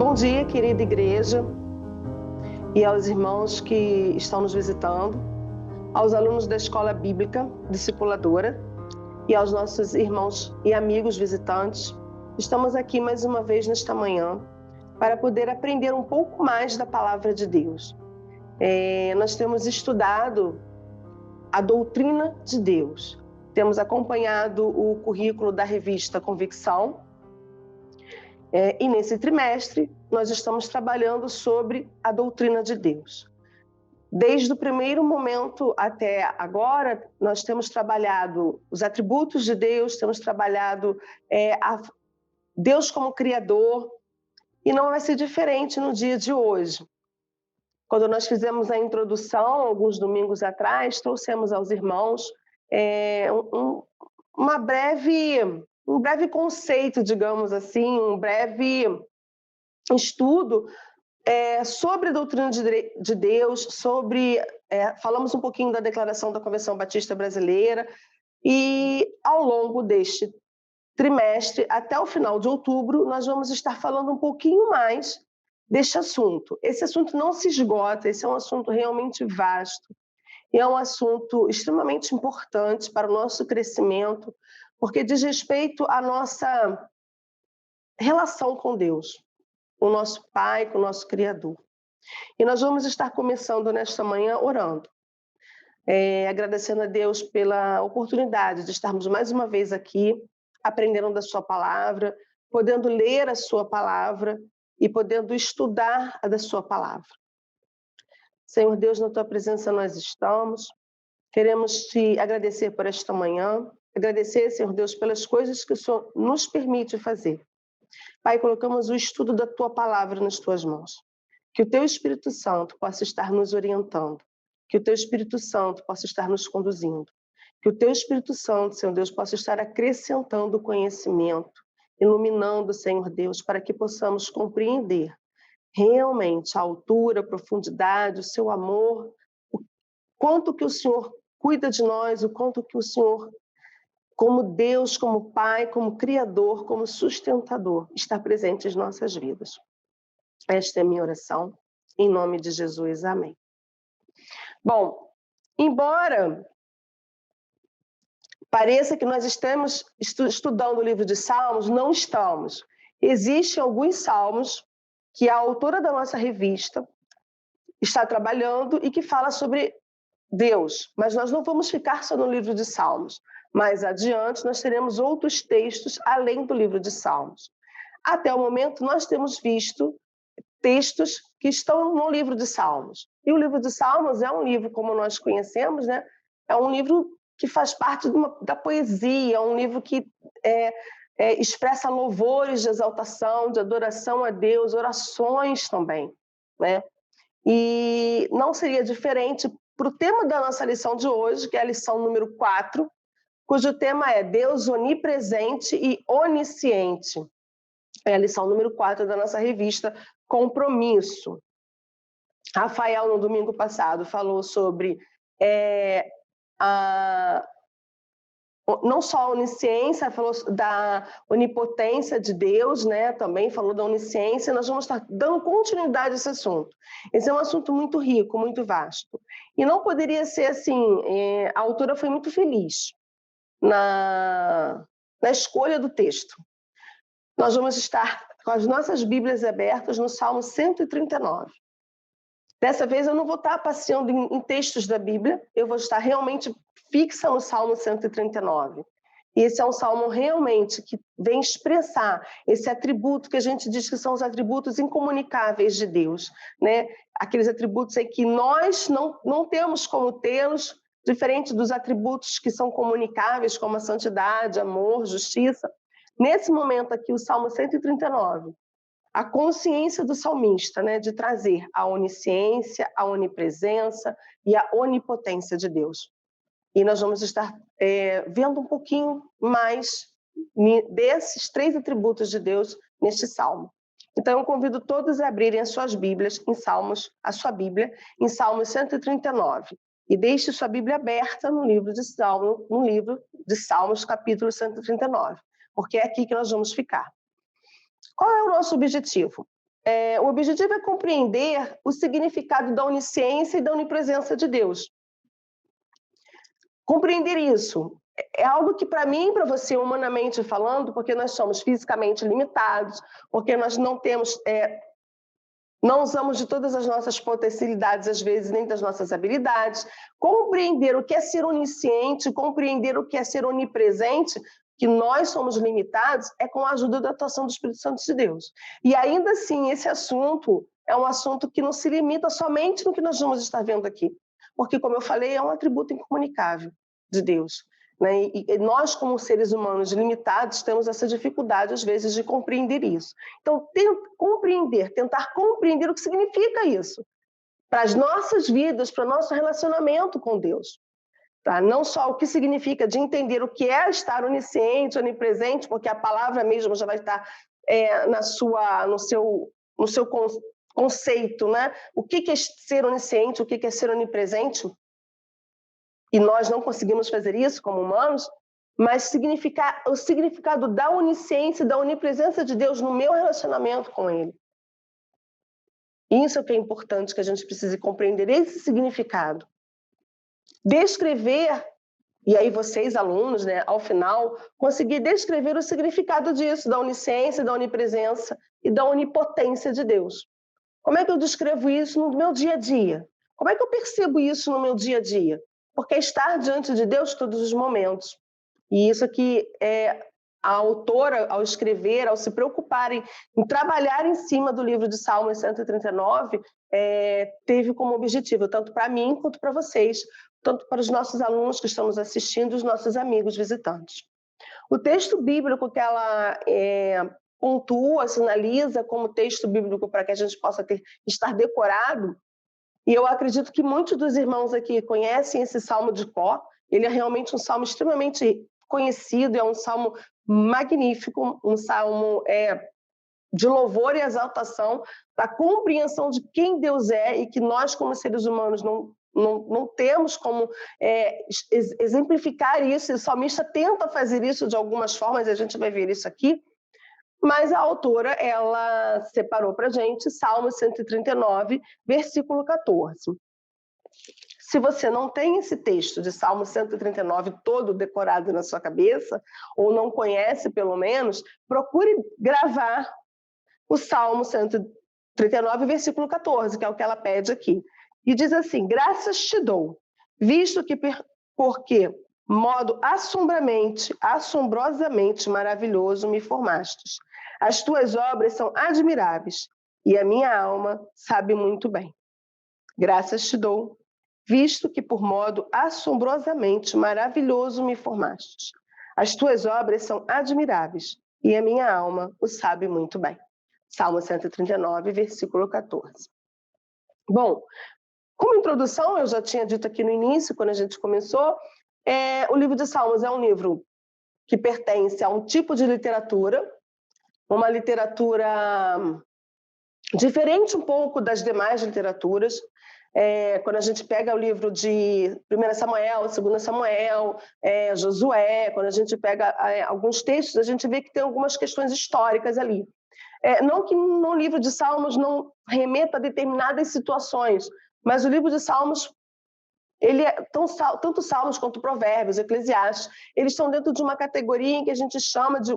Bom dia, querida igreja, e aos irmãos que estão nos visitando, aos alunos da Escola Bíblica Discipuladora e aos nossos irmãos e amigos visitantes. Estamos aqui mais uma vez nesta manhã para poder aprender um pouco mais da Palavra de Deus. Nós temos estudado a doutrina de Deus, temos acompanhado o currículo da revista Convicção, e nesse trimestre nós estamos trabalhando sobre a doutrina de Deus. Desde o primeiro momento até agora, nós temos trabalhado os atributos de Deus, temos trabalhado Deus como Criador, e não vai ser diferente no dia de hoje. Quando nós fizemos a introdução, alguns domingos atrás, trouxemos aos irmãos um breve conceito, digamos assim, um breve estudo sobre a doutrina de Deus, falamos um pouquinho da declaração da Convenção Batista Brasileira, e ao longo deste trimestre, até o final de outubro, nós vamos estar falando um pouquinho mais deste assunto. Esse assunto não se esgota, esse é um assunto realmente vasto, e é um assunto extremamente importante para o nosso crescimento, porque diz respeito à nossa relação com Deus, com o nosso Pai, com o nosso Criador. E nós vamos estar começando nesta manhã orando, agradecendo a Deus pela oportunidade de estarmos mais uma vez aqui, aprendendo da sua palavra, podendo ler a sua palavra e podendo estudar a da sua palavra. Senhor Deus, na tua presença nós estamos, queremos te agradecer por esta manhã, agradecer, Senhor Deus, pelas coisas que o Senhor nos permite fazer. Pai, colocamos o estudo da tua palavra nas tuas mãos. Que o teu Espírito Santo possa estar nos orientando, que o teu Espírito Santo possa estar nos conduzindo, que o teu Espírito Santo, Senhor Deus, possa estar acrescentando conhecimento, iluminando, Senhor Deus, para que possamos compreender realmente a altura, a profundidade, o seu amor, o quanto que o Senhor cuida de nós, o quanto que o Senhor, como Deus, como Pai, como Criador, como sustentador, está presente em nossas vidas. Esta é a minha oração, em nome de Jesus, amém. Bom, embora pareça que nós estamos estudando o livro de Salmos, não estamos. Existem alguns salmos que a autora da nossa revista está trabalhando e que fala sobre Deus, mas nós não vamos ficar só no livro de Salmos. Mais adiante, nós teremos outros textos além do livro de Salmos. Até o momento, nós temos visto textos que estão no livro de Salmos. E o livro de Salmos é um livro, como nós conhecemos, né? É um livro que faz parte da poesia, é um livro que expressa louvores de exaltação, de adoração a Deus, orações também, né? E não seria diferente para o tema da nossa lição de hoje, que é a lição número 4, cujo tema é Deus onipresente e onisciente. É a lição número 4 da nossa revista Compromisso. Rafael, no domingo passado, falou sobre não só a onisciência, falou da onipotência de Deus, né? Também falou da onisciência. Nós vamos estar dando continuidade a esse assunto. Esse é um assunto muito rico, muito vasto. E não poderia ser assim, a autora foi muito feliz na escolha do texto. Nós vamos estar com as nossas Bíblias abertas no Salmo 139. Dessa vez eu não vou estar passeando em textos da Bíblia, eu vou estar realmente fixa no Salmo 139. E esse é um salmo realmente que vem expressar esse atributo que a gente diz que são os atributos incomunicáveis de Deus, né? Aqueles atributos aí que nós não temos como tê-los, diferente dos atributos que são comunicáveis, como a santidade, amor, justiça. Nesse momento aqui, o Salmo 139, a consciência do salmista, né, de trazer a onisciência, a onipresença e a onipotência de Deus. E nós vamos estar vendo um pouquinho mais desses 3 atributos de Deus neste salmo. Então eu convido todos a abrirem as suas Bíblias em Salmos, a sua Bíblia em Salmos 139. E deixe sua Bíblia aberta no livro de Salmos, capítulo 139, porque é aqui que nós vamos ficar. Qual é o nosso objetivo? O objetivo é compreender o significado da onisciência e da onipresença de Deus. Compreender isso é algo que, para mim e para você, humanamente falando, porque nós somos fisicamente limitados, porque nós não usamos de todas as nossas potencialidades, às vezes, nem das nossas habilidades. Compreender o que é ser onisciente, compreender o que é ser onipresente, que nós somos limitados, é com a ajuda da atuação do Espírito Santo de Deus. E ainda assim, esse assunto é um assunto que não se limita somente no que nós vamos estar vendo aqui. Porque, como eu falei, é um atributo incomunicável de Deus. Né? E nós, como seres humanos limitados, temos essa dificuldade, às vezes, de compreender isso. Então, tentar compreender o que significa isso para as nossas vidas, para o nosso relacionamento com Deus. Tá? Não só o que significa de entender o que é estar onisciente, onipresente, porque a palavra mesmo já vai estar no seu conceito, né? O que é ser onisciente, o que é ser onipresente, e nós não conseguimos fazer isso como humanos, mas o significado da onisciência, da onipresença de Deus no meu relacionamento com Ele. Isso é o que é importante, que a gente precise compreender, esse significado. Descrever, e aí vocês, alunos, né, ao final, conseguir descrever o significado disso, da onisciência, da onipresença e da onipotência de Deus. Como é que eu descrevo isso no meu dia a dia? Como é que eu percebo isso no meu dia a dia? Porque é estar diante de Deus todos os momentos. E isso aqui a autora, ao escrever, ao se preocupar em trabalhar em cima do livro de Salmos 139, teve como objetivo, tanto para mim quanto para vocês, tanto para os nossos alunos que estão nos assistindo, os nossos amigos visitantes. O texto bíblico que ela pontua, sinaliza como texto bíblico para que a gente possa estar decorado, e eu acredito que muitos dos irmãos aqui conhecem esse salmo de cor. Ele é realmente um salmo extremamente conhecido, é um salmo magnífico, um salmo de louvor e exaltação, da compreensão de quem Deus é e que nós, como seres humanos, não temos como exemplificar isso. O salmista tenta fazer isso de algumas formas, a gente vai ver isso aqui. Mas a autora, ela separou para a gente Salmo 139, versículo 14. Se você não tem esse texto de Salmo 139 todo decorado na sua cabeça, ou não conhece pelo menos, procure gravar o Salmo 139, versículo 14, que é o que ela pede aqui. E diz assim: graças te dou, visto que porque modo assombrosamente maravilhoso me formastes. As tuas obras são admiráveis, e a minha alma sabe muito bem. Graças te dou, visto que por modo assombrosamente maravilhoso me formastes. As tuas obras são admiráveis, e a minha alma o sabe muito bem. Salmo 139, versículo 14. Bom, como introdução, eu já tinha dito aqui no início, quando a gente começou, o livro de Salmos é um livro que pertence a um tipo de literatura, uma literatura diferente um pouco das demais literaturas. Quando a gente pega o livro de 1 Samuel, 2 Samuel, Josué, quando a gente pega alguns textos, a gente vê que tem algumas questões históricas ali. Não que no livro de Salmos não remeta a determinadas situações, mas o livro de Salmos, tanto Salmos quanto Provérbios, Eclesiastes, eles estão dentro de uma categoria em que a gente chama de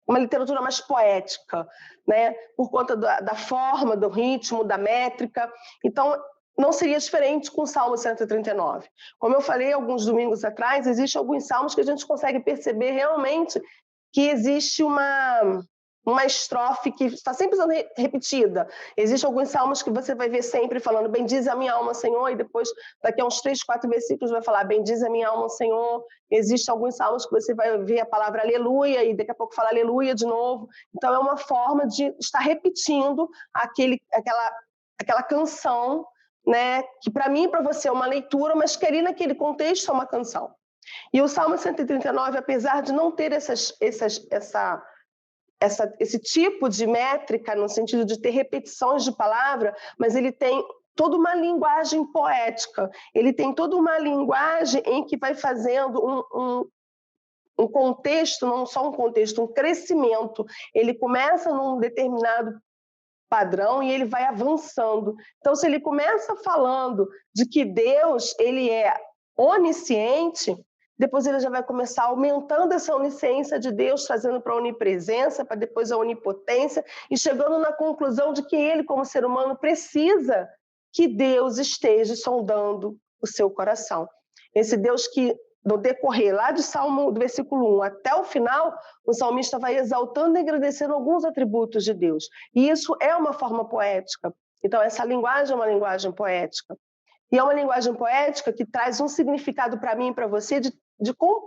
uma literatura mais poética, né? Por conta da forma, do ritmo, da métrica. Então, não seria diferente com o Salmo 139. Como eu falei alguns domingos atrás, existem alguns salmos que a gente consegue perceber realmente que existe uma estrofe que está sempre sendo repetida. Existem alguns salmos que você vai ver sempre falando bendize a minha alma, Senhor, e depois, daqui a uns 3, 4 versículos, vai falar bendize a minha alma, Senhor. Existem alguns salmos que você vai ver a palavra aleluia, e daqui a pouco fala aleluia de novo. Então, é uma forma de estar repetindo aquela canção, né, que para mim e para você é uma leitura, mas que ali naquele contexto é uma canção. E o Salmo 139, apesar de não ter esse tipo de métrica, no sentido de ter repetições de palavra, mas ele tem toda uma linguagem poética, ele tem toda uma linguagem em que vai fazendo um contexto, não só um contexto, um crescimento. Ele começa num determinado padrão e ele vai avançando. Então, se ele começa falando de que Deus ele é onisciente, depois ele já vai começar aumentando essa onisciência de Deus, trazendo para a onipresença, para depois a onipotência, e chegando na conclusão de que ele, como ser humano, precisa que Deus esteja sondando o seu coração. Esse Deus que, no decorrer lá de Salmo, do versículo 1 até o final, o salmista vai exaltando e agradecendo alguns atributos de Deus. E isso é uma forma poética. Então, essa linguagem é uma linguagem poética. E é uma linguagem poética que traz um significado para mim e para você de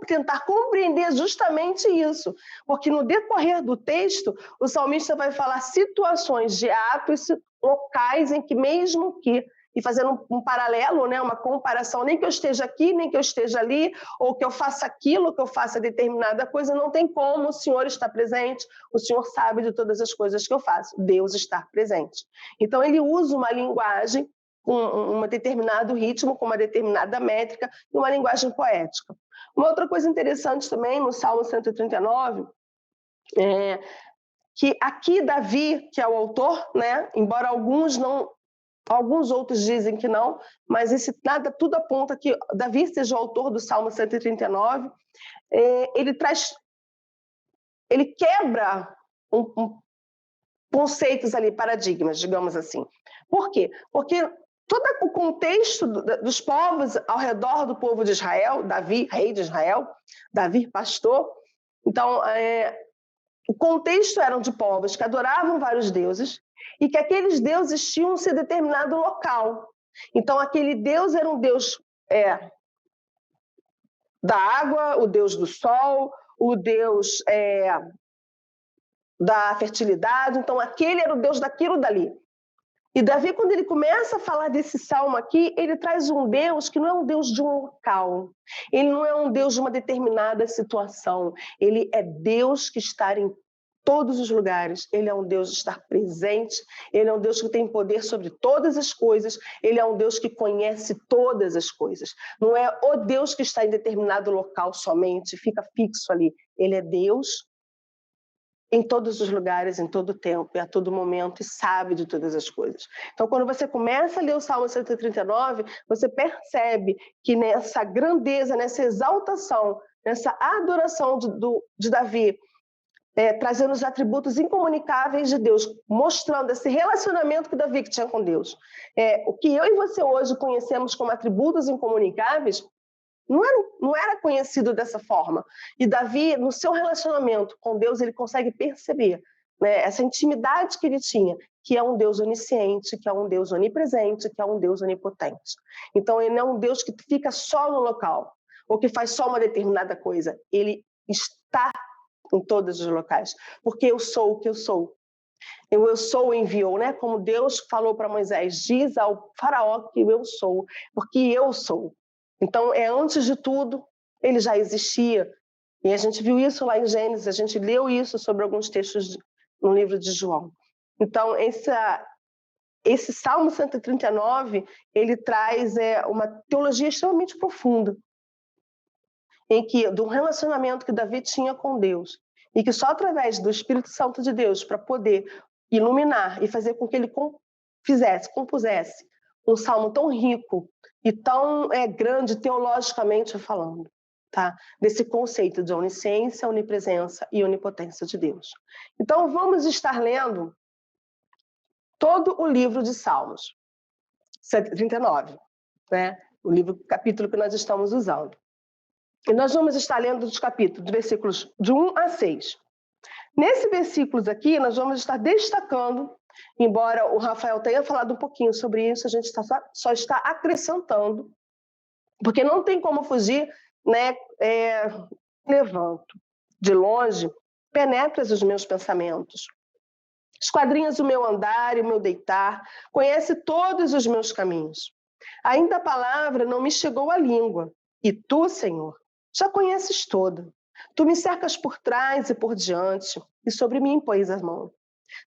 tentar compreender justamente isso. Porque no decorrer do texto, o salmista vai falar situações de atos locais em que mesmo que, e fazendo um paralelo, né, uma comparação, nem que eu esteja aqui, nem que eu esteja ali, ou que eu faça aquilo, que eu faça determinada coisa, não tem como o Senhor estar presente, o Senhor sabe de todas as coisas que eu faço, Deus está presente. Então ele usa uma linguagem com um determinado ritmo, com uma determinada métrica e uma linguagem poética. Uma outra coisa interessante também no Salmo 139 é que aqui Davi, que é o autor, né, embora alguns outros dizem que não, mas tudo aponta que Davi seja o autor do Salmo 139, ele quebra conceitos ali, paradigmas, digamos assim. Por quê? Porque todo o contexto dos povos ao redor do povo de Israel, Davi, rei de Israel, Davi, pastor, então, o contexto eram de povos que adoravam vários deuses e que aqueles deuses tinham um determinado local. Então, aquele deus era um deus da água, o deus do sol, o deus da fertilidade. Então, aquele era o deus daquilo dali. E Davi, quando ele começa a falar desse salmo aqui, ele traz um Deus que não é um Deus de um local, ele não é um Deus de uma determinada situação, ele é Deus que está em todos os lugares, ele é um Deus de estar presente, ele é um Deus que tem poder sobre todas as coisas, ele é um Deus que conhece todas as coisas. Não é o Deus que está em determinado local somente, fica fixo ali, ele é Deus em todos os lugares, em todo o tempo e a todo momento, e sabe de todas as coisas. Então, quando você começa a ler o Salmo 139, você percebe que nessa grandeza, nessa exaltação, nessa adoração de Davi, trazendo os atributos incomunicáveis de Deus, mostrando esse relacionamento que Davi tinha com Deus. O que eu e você hoje conhecemos como atributos incomunicáveis, não era conhecido dessa forma. E Davi, no seu relacionamento com Deus, ele consegue perceber, né, essa intimidade que ele tinha, que é um Deus onisciente, que é um Deus onipresente, que é um Deus onipotente. Então, ele não é um Deus que fica só no local, ou que faz só uma determinada coisa. Ele está em todos os locais, porque eu sou o que eu sou. Eu sou enviou, né? Como Deus falou para Moisés, diz ao faraó que eu sou, porque eu sou. Então, antes de tudo, ele já existia. E a gente viu isso lá em Gênesis, a gente leu isso sobre alguns textos no livro de João. Então, esse Salmo 139, ele traz uma teologia extremamente profunda, do relacionamento que Davi tinha com Deus, e que só através do Espírito Santo de Deus, para poder iluminar e fazer com que ele compusesse um salmo tão rico e tão grande teologicamente falando, tá? Desse conceito de onisciência, onipresença e onipotência de Deus. Então, vamos estar lendo todo o livro de Salmos, 139, né? O capítulo que nós estamos usando. E nós vamos estar lendo os capítulos, dos versículos de 1 a 6. Nesses versículos aqui, nós vamos estar destacando, embora o Rafael tenha falado um pouquinho sobre isso, a gente só está acrescentando, porque não tem como fugir, né? Levanto de longe, penetras os meus pensamentos, esquadrinhas o meu andar e o meu deitar, conhece todos os meus caminhos. Ainda a palavra não me chegou à língua, e tu, Senhor, já conheces toda. Tu me cercas por trás e por diante, e sobre mim pões a mão.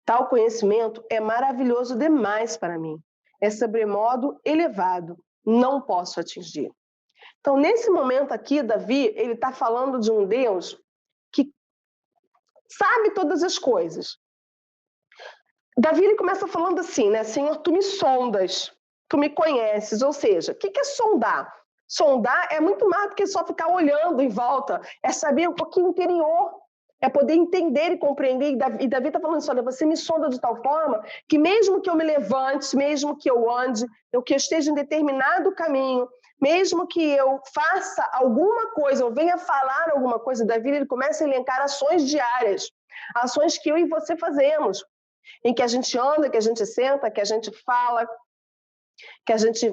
Tal conhecimento é maravilhoso demais para mim. É sobremodo elevado, não posso atingir. Então, nesse momento aqui, Davi, ele está falando de um Deus que sabe todas as coisas. Davi ele começa falando assim, né? Senhor, tu me sondas, tu me conheces. Ou seja, o que é sondar? Sondar é muito mais do que só ficar olhando em volta, é saber um pouquinho interior, é poder entender e compreender. E Davi está falando assim: olha, você me sonda de tal forma que, mesmo que eu me levante, mesmo que eu ande, que eu esteja em determinado caminho, mesmo que eu faça alguma coisa, ou venha falar alguma coisa, Davi ele começa a elencar ações diárias, ações que eu e você fazemos, em que a gente anda, que a gente senta, que a gente fala, que a gente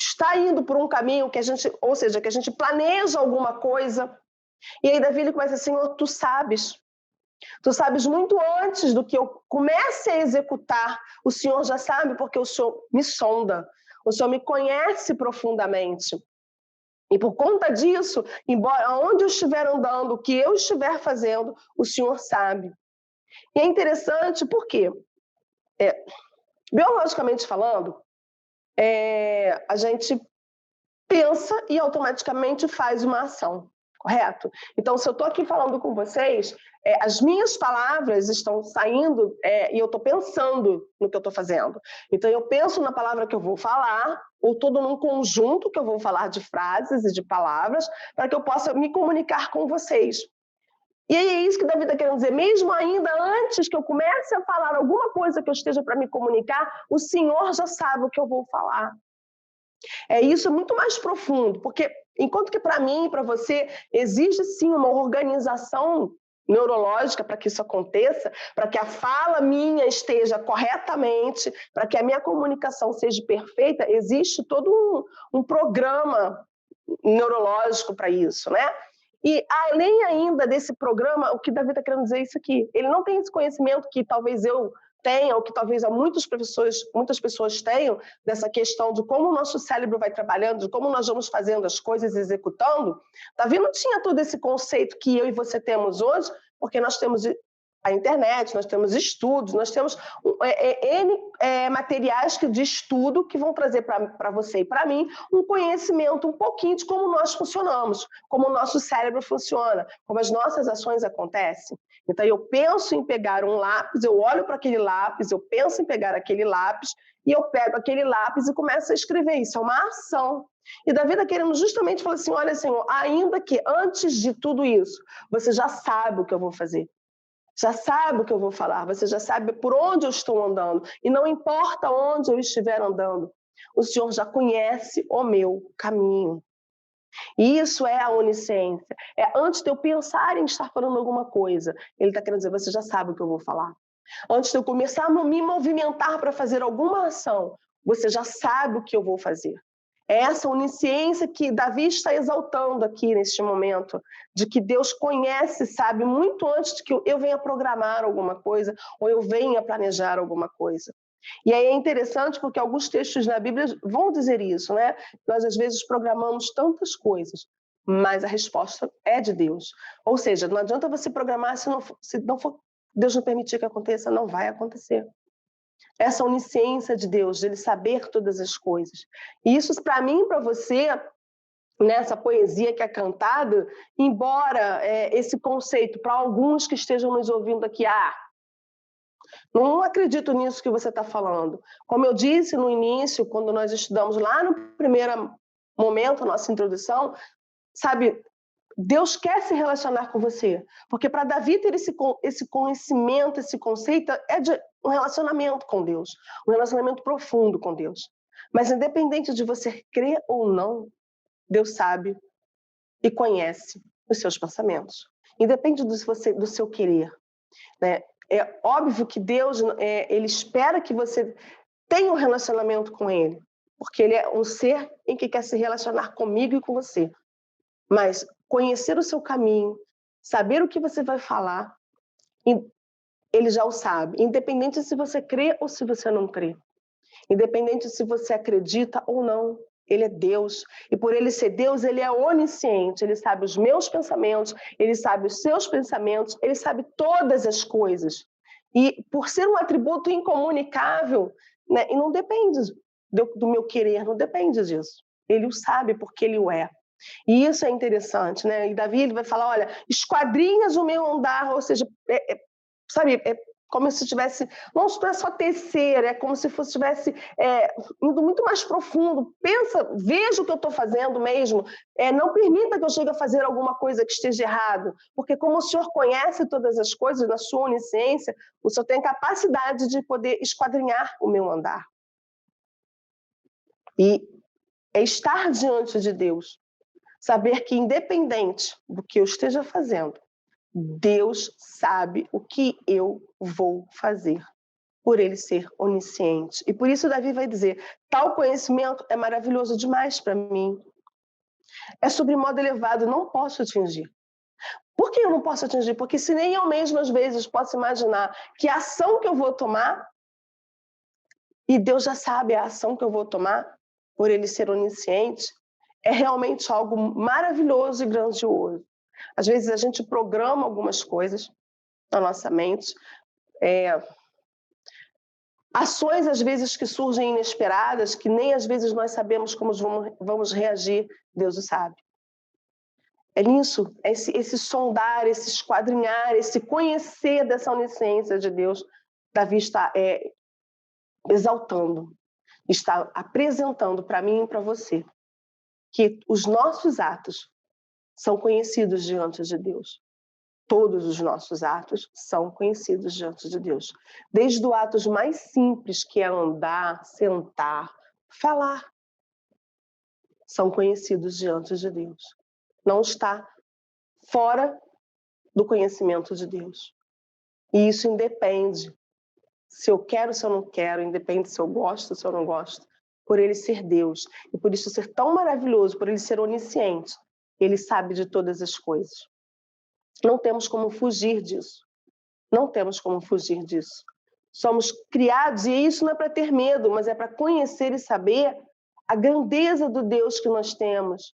está indo por um caminho, que a gente, ou seja, que a gente planeja alguma coisa. E aí Davi ele começa assim: Senhor, tu sabes muito antes do que eu comece a executar, o Senhor já sabe, porque o Senhor me sonda, o Senhor me conhece profundamente. E por conta disso, embora onde eu estiver andando, o que eu estiver fazendo, o Senhor sabe. E é interessante porque, biologicamente falando, a gente pensa e automaticamente faz uma ação, correto? Então, se eu estou aqui falando com vocês, as minhas palavras estão saindo e eu estou pensando no que eu estou fazendo. Então, eu penso na palavra que eu vou falar, ou todo num conjunto que eu vou falar de frases e de palavras, para que eu possa me comunicar com vocês. E aí é isso que Davi está querendo dizer. Mesmo ainda antes que eu comece a falar alguma coisa que eu esteja para me comunicar, o Senhor já sabe o que eu vou falar. Isso é muito mais profundo, porque enquanto que para mim e para você existe sim uma organização neurológica para que isso aconteça, para que a fala minha esteja corretamente, para que a minha comunicação seja perfeita, existe todo um programa neurológico para isso, né? E além ainda desse programa, o que Davi está querendo dizer é isso aqui. Ele não tem esse conhecimento que talvez eu tenha, ou que talvez muitas pessoas tenham, dessa questão de como o nosso cérebro vai trabalhando, de como nós vamos fazendo as coisas, executando. Davi não tinha todo esse conceito que eu e você temos hoje, porque nós temos a internet, nós temos estudos, nós temos N materiais de estudo que vão trazer para você e para mim um conhecimento um pouquinho de como nós funcionamos, como o nosso cérebro funciona, como as nossas ações acontecem. Então, eu penso em pegar um lápis, eu olho para aquele lápis, eu penso em pegar aquele lápis, e eu pego aquele lápis e começo a escrever. Isso é uma ação. E Davi está querendo justamente falar assim: olha, Senhor, ainda que antes de tudo isso, você já sabe o que eu vou fazer. Já sabe o que eu vou falar, você já sabe por onde eu estou andando. E não importa onde eu estiver andando, o Senhor já conhece o meu caminho. E isso é a onisciência. Antes de eu pensar em estar falando alguma coisa, ele está querendo dizer: você já sabe o que eu vou falar. Antes de eu começar a me movimentar para fazer alguma ação, você já sabe o que eu vou fazer. É essa onisciência que Davi está exaltando aqui neste momento, de que Deus conhece, sabe, muito antes de que eu venha programar alguma coisa, ou eu venha planejar alguma coisa. E aí é interessante porque alguns textos na Bíblia vão dizer isso, né? Nós às vezes programamos tantas coisas, mas a resposta é de Deus. Ou seja, não adianta você programar se não for Deus não permitir que aconteça, não vai acontecer. Essa onisciência de Deus, de Ele saber todas as coisas. E isso, para mim e para você, nessa poesia que é cantada, embora esse conceito, para alguns que estejam nos ouvindo aqui, não acredito nisso que você está falando. Como eu disse no início, quando nós estudamos lá no primeiro momento, nossa introdução, sabe, Deus quer se relacionar com você, porque para Davi ter esse conhecimento, esse conceito, é de um relacionamento com Deus, um relacionamento profundo com Deus. Mas independente de você crer ou não, Deus sabe e conhece os seus pensamentos. Independe do seu querer, né? É óbvio que Deus ele espera que você tenha um relacionamento com Ele, porque Ele é um ser em que quer se relacionar comigo e com você. Mas conhecer o seu caminho, saber o que você vai falar, ele já o sabe, independente se você crê ou se você não crê. Independente se você acredita ou não, ele é Deus. E por ele ser Deus, ele é onisciente. Ele sabe os meus pensamentos, ele sabe os seus pensamentos, ele sabe todas as coisas. E por ser um atributo incomunicável, né, e não depende do meu querer, não depende disso. Ele o sabe porque ele o é. E isso é interessante, né? E Davi ele vai falar: olha, esquadrinhas o meu andar, ou seja, sabe, como se tivesse, não é só tecer, é como se estivesse indo muito mais profundo. Pensa, veja o que eu estou fazendo mesmo, não permita que eu chegue a fazer alguma coisa que esteja errado, porque como o Senhor conhece todas as coisas, na sua onisciência, o Senhor tem capacidade de poder esquadrinhar o meu andar. E é estar diante de Deus, saber que independente do que eu esteja fazendo, Deus sabe o que eu vou fazer, por Ele ser onisciente. E por isso Davi vai dizer, tal conhecimento é maravilhoso demais para mim. É sobre modo elevado, não posso atingir. Por que eu não posso atingir? Porque se nem eu mesma às vezes posso imaginar que a ação que eu vou tomar, e Deus já sabe a ação que eu vou tomar, por Ele ser onisciente, é realmente algo maravilhoso e grandioso. Às vezes a gente programa algumas coisas na nossa mente, ações às vezes que surgem inesperadas, que nem às vezes nós sabemos como vamos reagir, Deus o sabe. É nisso, esse sondar, esse esquadrinhar, esse conhecer dessa onisciência de Deus, Davi está exaltando, está apresentando para mim e para você que os nossos atos são conhecidos diante de Deus. Todos os nossos atos são conhecidos diante de Deus. Desde os atos mais simples, que é andar, sentar, falar, são conhecidos diante de Deus. Não está fora do conhecimento de Deus. E isso independe se eu quero, se eu não quero, independe se eu gosto, se eu não gosto, por Ele ser Deus. E por isso ser tão maravilhoso, por Ele ser onisciente. Ele sabe de todas as coisas. Não temos como fugir disso. Não temos como fugir disso. Somos criados, e isso não é para ter medo, mas é para conhecer e saber a grandeza do Deus que nós temos.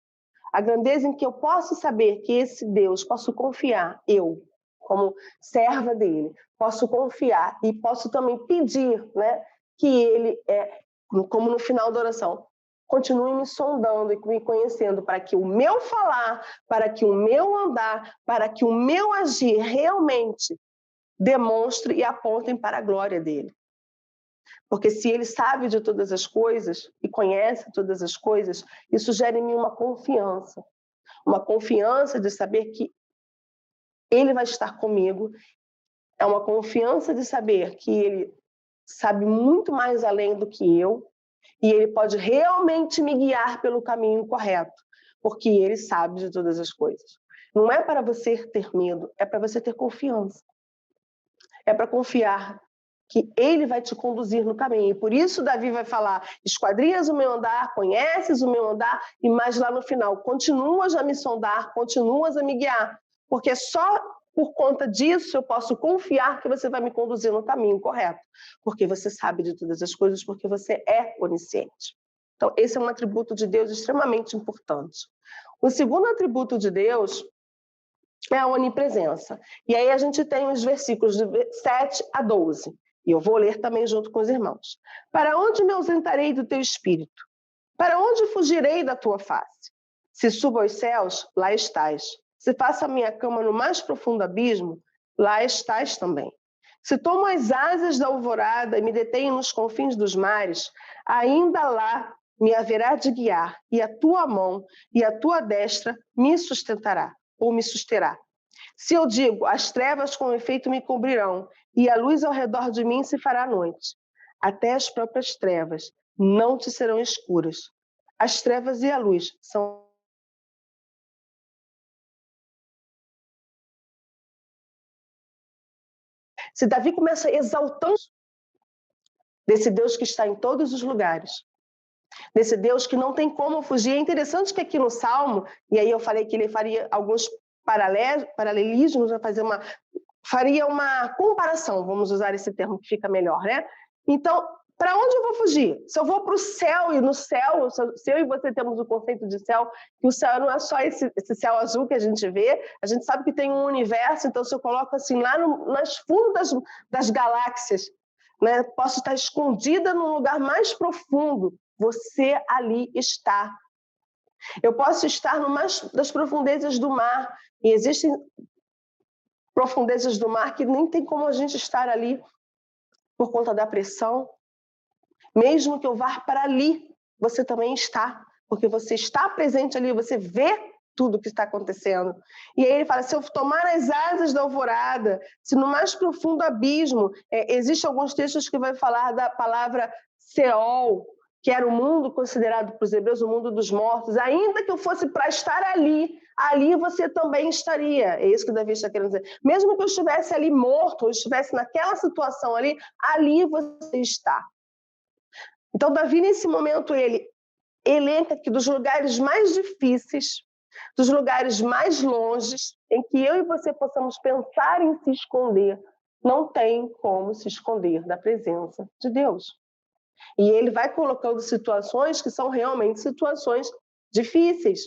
A grandeza em que eu posso saber que esse Deus, posso confiar, eu, como serva dele, posso confiar e posso também pedir, né, que ele, como no final da oração, continue me sondando e me conhecendo para que o meu falar, para que o meu andar, para que o meu agir realmente demonstre e apontem para a glória dele. Porque se ele sabe de todas as coisas e conhece todas as coisas, isso gera em mim uma confiança de saber que ele vai estar comigo, é uma confiança de saber que ele sabe muito mais além do que eu, e ele pode realmente me guiar pelo caminho correto, porque ele sabe de todas as coisas. Não é para você ter medo, é para você ter confiança. É para confiar que ele vai te conduzir no caminho. E por isso Davi vai falar, esquadrinhas o meu andar, conheces o meu andar, e mais lá no final, continuas a me sondar, continuas a me guiar, porque só por conta disso eu posso confiar que você vai me conduzir no caminho correto, porque você sabe de todas as coisas, porque você é onisciente. Então, esse é um atributo de Deus extremamente importante. O segundo atributo de Deus é a onipresença. E aí a gente tem os versículos de 7 a 12. E eu vou ler também junto com os irmãos. Para onde me ausentarei do teu espírito? Para onde fugirei da tua face? Se subo aos céus, lá estás. Se faço a minha cama no mais profundo abismo, lá estás também. Se tomo as asas da alvorada e me detenho nos confins dos mares, ainda lá me haverá de guiar, e a tua mão e a tua destra me sustentará, ou me susterá. Se eu digo, as trevas com efeito me cobrirão, e a luz ao redor de mim se fará noite, até as próprias trevas não te serão escuras. As trevas e a luz são... Se Davi começa exaltando desse Deus que está em todos os lugares, desse Deus que não tem como fugir. É interessante que aqui no Salmo, e aí eu falei que ele faria alguns paralelismos, faria uma comparação, vamos usar esse termo que fica melhor, né? Então, para onde eu vou fugir? Se eu vou para o céu, e no céu, se eu e você temos o conceito de céu, que o céu não é só esse céu azul que a gente vê, a gente sabe que tem um universo, então se eu coloco assim lá nas fundas das galáxias, né, posso estar escondida num lugar mais profundo, você ali está. Eu posso estar no mais das profundezas do mar, e existem profundezas do mar, que nem tem como a gente estar ali por conta da pressão. Mesmo que eu vá para ali, você também está, porque você está presente ali, você vê tudo o que está acontecendo. E aí ele fala, se eu tomar as asas da alvorada, se no mais profundo abismo, existem alguns textos que vai falar da palavra Seol, que era o mundo considerado por os hebreus o mundo dos mortos, ainda que eu fosse para estar ali, ali você também estaria. É isso que Davi está querendo dizer. Mesmo que eu estivesse ali morto, ou estivesse naquela situação ali, ali você está. Então, Davi, nesse momento, ele elenca que dos lugares mais difíceis, dos lugares mais longes, em que eu e você possamos pensar em se esconder, não tem como se esconder da presença de Deus. E ele vai colocando situações que são realmente situações difíceis.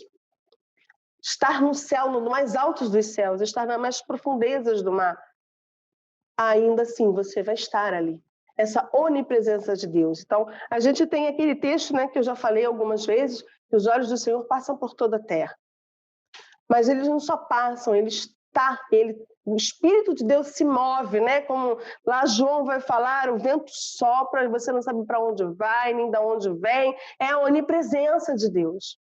Estar no céu, no mais alto dos céus, estar nas mais profundezas do mar, ainda assim você vai estar ali. Essa onipresença de Deus. Então, a gente tem aquele texto, né, que eu já falei algumas vezes, que os olhos do Senhor passam por toda a terra. Mas eles não só passam, o Espírito de Deus se move, né? Como lá João vai falar, o vento sopra, você não sabe para onde vai, nem de onde vem. É a onipresença de Deus.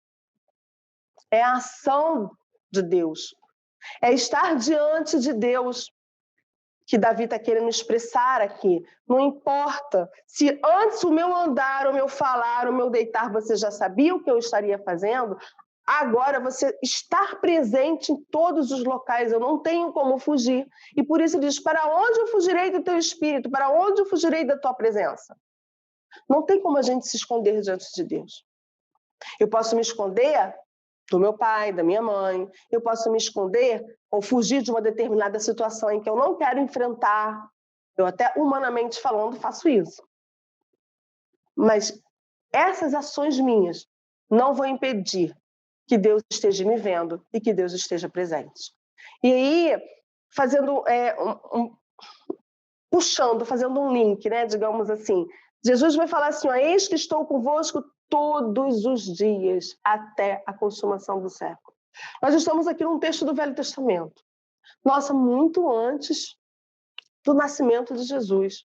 É a ação de Deus. É estar diante de Deus, que Davi está querendo expressar aqui. Não importa se antes o meu andar, o meu falar, o meu deitar, você já sabia o que eu estaria fazendo, agora você estar presente em todos os locais, eu não tenho como fugir. E por isso ele diz, para onde eu fugirei do teu espírito? Para onde eu fugirei da tua presença? Não tem como a gente se esconder diante de Deus. Eu posso me esconder do meu pai, da minha mãe, eu posso me esconder ou fugir de uma determinada situação em que eu não quero enfrentar. Eu até humanamente falando faço isso. Mas essas ações minhas não vão impedir que Deus esteja me vendo e que Deus esteja presente. E aí, fazendo puxando, fazendo um link, né, digamos assim, Jesus vai falar assim, ó, eis que estou convosco todos os dias até a consumação do século. Nós estamos aqui num texto do Velho Testamento. Nossa, muito antes do nascimento de Jesus.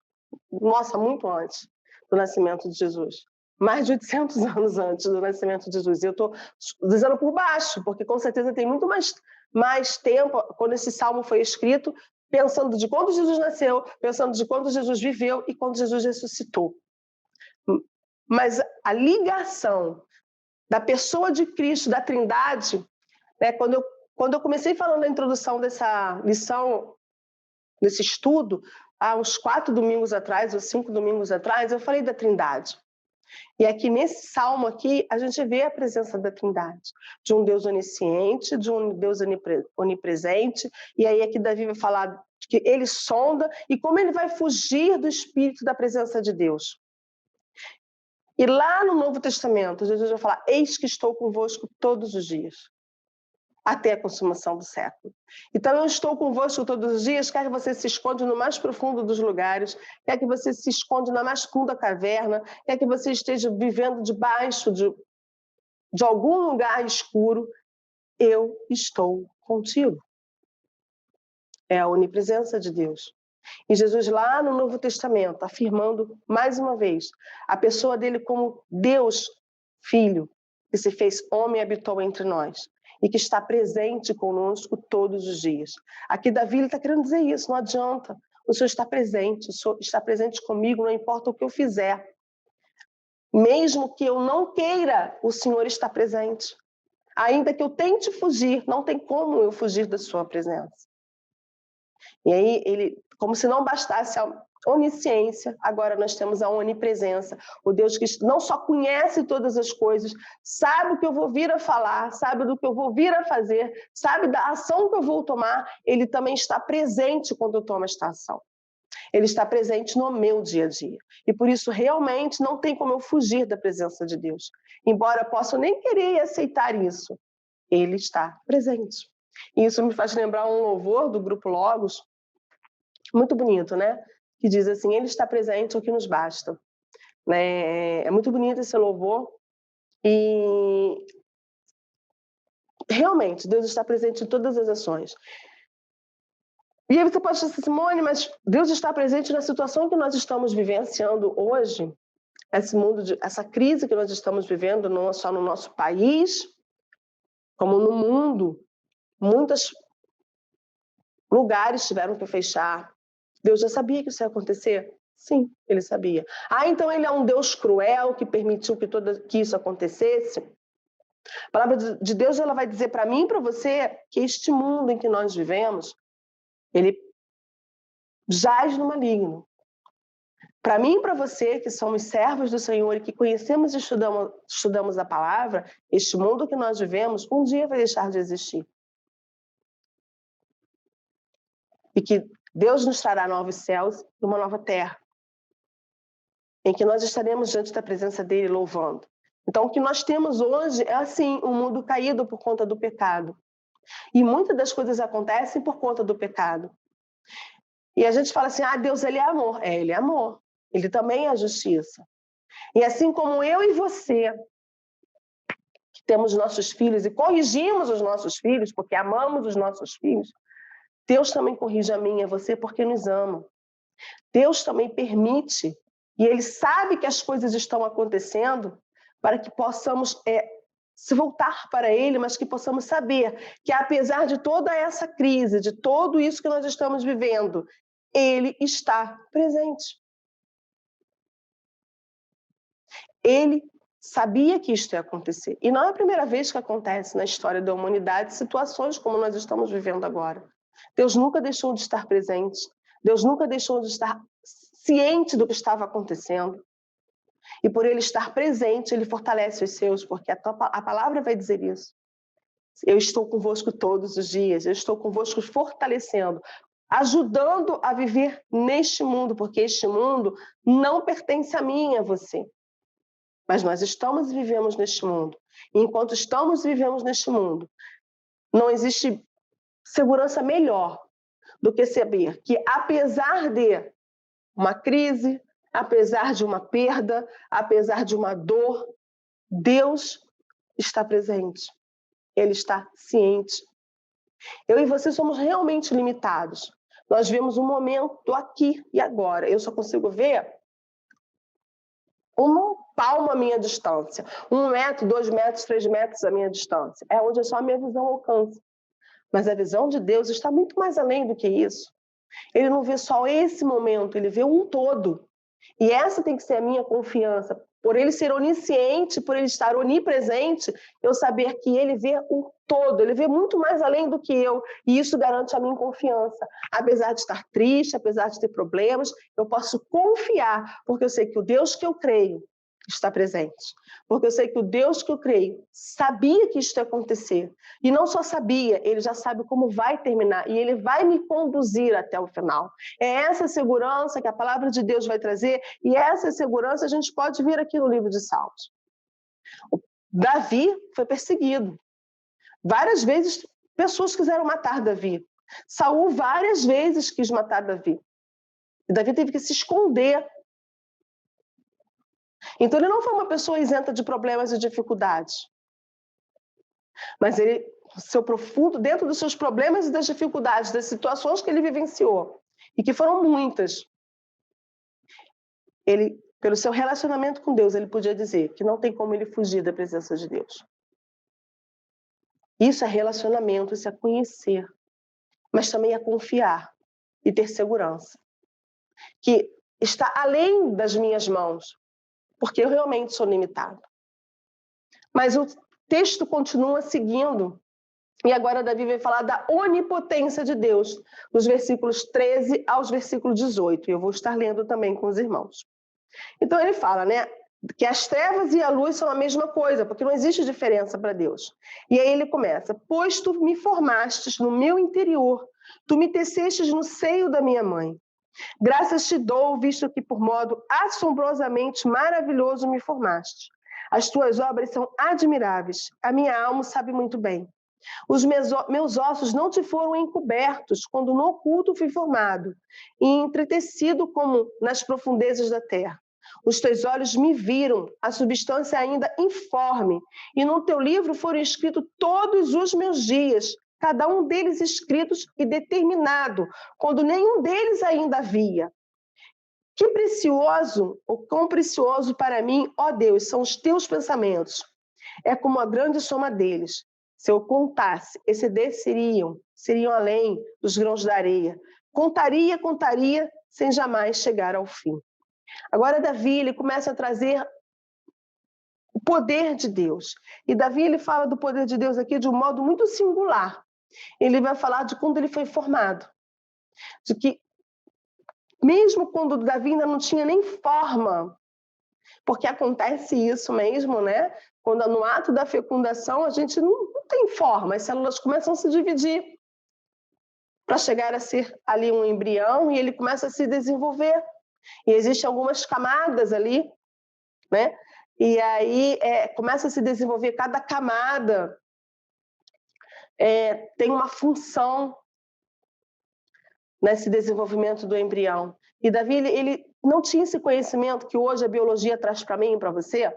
Nossa, muito antes do nascimento de Jesus. Mais de 800 anos antes do nascimento de Jesus. Eu estou dizendo por baixo, porque com certeza tem muito mais tempo, quando esse salmo foi escrito, pensando de quando Jesus nasceu, pensando de quando Jesus viveu e quando Jesus ressuscitou. Mas a ligação da pessoa de Cristo, da Trindade, né, quando eu comecei falando na introdução dessa lição, desse estudo, há uns 4 domingos atrás, ou 5 domingos atrás, eu falei da Trindade. E aqui nesse salmo aqui, a gente vê a presença da Trindade, de um Deus onisciente, de um Deus onipresente, e aí aqui Davi vai falar que ele sonda e como ele vai fugir do espírito da presença de Deus. E lá no Novo Testamento, Jesus vai falar, eis que estou convosco todos os dias, até a consumação do século. Então eu estou convosco todos os dias, quer que você se esconde no mais profundo dos lugares, quer que você se esconde na mais funda caverna, quer que você esteja vivendo debaixo de algum lugar escuro, eu estou contigo. É a onipresença de Deus. E Jesus lá no Novo Testamento, afirmando mais uma vez, a pessoa dele como Deus, Filho, que se fez homem e habitou entre nós, e que está presente conosco todos os dias. Aqui Davi está querendo dizer isso, não adianta. O Senhor está presente, o Senhor está presente comigo, não importa o que eu fizer. Mesmo que eu não queira, o Senhor está presente. Ainda que eu tente fugir, não tem como eu fugir da sua presença. E aí, ele, como se não bastasse a onisciência, agora nós temos a onipresença. O Deus que não só conhece todas as coisas, sabe o que eu vou vir a falar, sabe do que eu vou vir a fazer, sabe da ação que eu vou tomar, ele também está presente quando eu tomo esta ação. Ele está presente no meu dia a dia. E por isso, realmente, não tem como eu fugir da presença de Deus. Embora eu possa nem querer aceitar isso, ele está presente. E isso me faz lembrar um louvor do Grupo Logos, muito bonito, né? Que diz assim, ele está presente, o que nos basta. Né? É muito bonito esse louvor. E realmente, Deus está presente em todas as ações. E aí você pode dizer, Simone, mas Deus está presente na situação que nós estamos vivenciando hoje, essa crise que nós estamos vivendo, não só no nosso país, como no mundo. Muitos lugares tiveram que fechar. Deus já sabia que isso ia acontecer? Sim, ele sabia. Então ele é um Deus cruel que permitiu que isso acontecesse? A palavra de Deus, ela vai dizer para mim e para você que este mundo em que nós vivemos, ele jaz no maligno. Para mim e para você, que somos servos do Senhor e que conhecemos e estudamos a palavra, este mundo que nós vivemos, um dia vai deixar de existir. E que Deus nos trará novos céus e uma nova terra, em que nós estaremos diante da presença dele louvando. Então, o que nós temos hoje é, assim, um mundo caído por conta do pecado. E muitas das coisas acontecem por conta do pecado. E a gente fala assim, Deus, ele é amor. Ele é amor. Ele também é justiça. E assim como eu e você, que temos nossos filhos e corrigimos os nossos filhos, porque amamos os nossos filhos, Deus também corrige a mim e a você porque nos ama. Deus também permite, e Ele sabe que as coisas estão acontecendo para que possamos se voltar para Ele, mas que possamos saber que apesar de toda essa crise, de tudo isso que nós estamos vivendo, Ele está presente. Ele sabia que isto ia acontecer. E não é a primeira vez que acontece na história da humanidade situações como nós estamos vivendo agora. Deus nunca deixou de estar presente. Deus nunca deixou de estar ciente do que estava acontecendo. E por Ele estar presente, Ele fortalece os seus, porque a palavra vai dizer isso. Eu estou convosco todos os dias, eu estou convosco fortalecendo, ajudando a viver neste mundo, porque este mundo não pertence a mim e a você. Mas nós estamos e vivemos neste mundo. E enquanto estamos e vivemos neste mundo, não existe segurança melhor do que saber que, apesar de uma crise, apesar de uma perda, apesar de uma dor, Deus está presente. Ele está ciente. Eu e você somos realmente limitados. Nós vemos um momento aqui e agora. Eu só consigo ver uma palma à minha distância. 1 metro, 2 metros, 3 metros à minha distância. É onde só a minha visão alcança. Mas a visão de Deus está muito mais além do que isso. Ele não vê só esse momento, ele vê um todo. E essa tem que ser a minha confiança. Por ele ser onisciente, por ele estar onipresente, eu saber que ele vê o todo, ele vê muito mais além do que eu. E isso garante a minha confiança. Apesar de estar triste, apesar de ter problemas, eu posso confiar, porque eu sei que o Deus que eu creio está presente. Porque eu sei que o Deus que eu creio sabia que isto ia acontecer. E não só sabia, ele já sabe como vai terminar. E ele vai me conduzir até o final. É essa segurança que a palavra de Deus vai trazer. E essa segurança a gente pode ver aqui no livro de Salmos. Davi foi perseguido. Várias vezes pessoas quiseram matar Davi. Saul várias vezes quis matar Davi. E Davi teve que se esconder. Então ele não foi uma pessoa isenta de problemas e dificuldades. Mas ele, seu profundo, dentro dos seus problemas e das dificuldades, das situações que ele vivenciou, e que foram muitas, ele, pelo seu relacionamento com Deus, ele podia dizer que não tem como ele fugir da presença de Deus. Isso é relacionamento, isso é conhecer, mas também é confiar e ter segurança. Que está além das minhas mãos, porque eu realmente sou limitado. Mas o texto continua seguindo. E agora Davi vai falar da onipotência de Deus, dos versículos 13 aos versículos 18. E eu vou estar lendo também com os irmãos. Então ele fala, que as trevas e a luz são a mesma coisa, porque não existe diferença para Deus. E aí ele começa, pois tu me formastes no meu interior, tu me tecestes no seio da minha mãe. Graças te dou, visto que por modo assombrosamente maravilhoso me formaste. As tuas obras são admiráveis, a minha alma sabe muito bem. Os meus ossos não te foram encobertos quando no oculto fui formado, e entretecido como nas profundezas da terra. Os teus olhos me viram, a substância ainda informe, e no teu livro foram escritos todos os meus dias, cada um deles escritos e determinado, quando nenhum deles ainda havia. Que precioso, ou quão precioso para mim, ó Deus, são os teus pensamentos. É como a grande soma deles. Se eu contasse, seriam além dos grãos da areia. Contaria, sem jamais chegar ao fim. Agora Davi, ele começa a trazer o poder de Deus. E Davi, ele fala do poder de Deus aqui de um modo muito singular. Ele vai falar de quando ele foi formado. De que, mesmo quando Davi ainda não tinha nem forma, porque acontece isso mesmo, né? Quando no ato da fecundação a gente não tem forma, as células começam a se dividir para chegar a ser ali um embrião e ele começa a se desenvolver. E existem algumas camadas ali, né? E aí começa a se desenvolver cada camada, tem uma função nesse desenvolvimento do embrião. E Davi, ele não tinha esse conhecimento que hoje a biologia traz para mim e para você,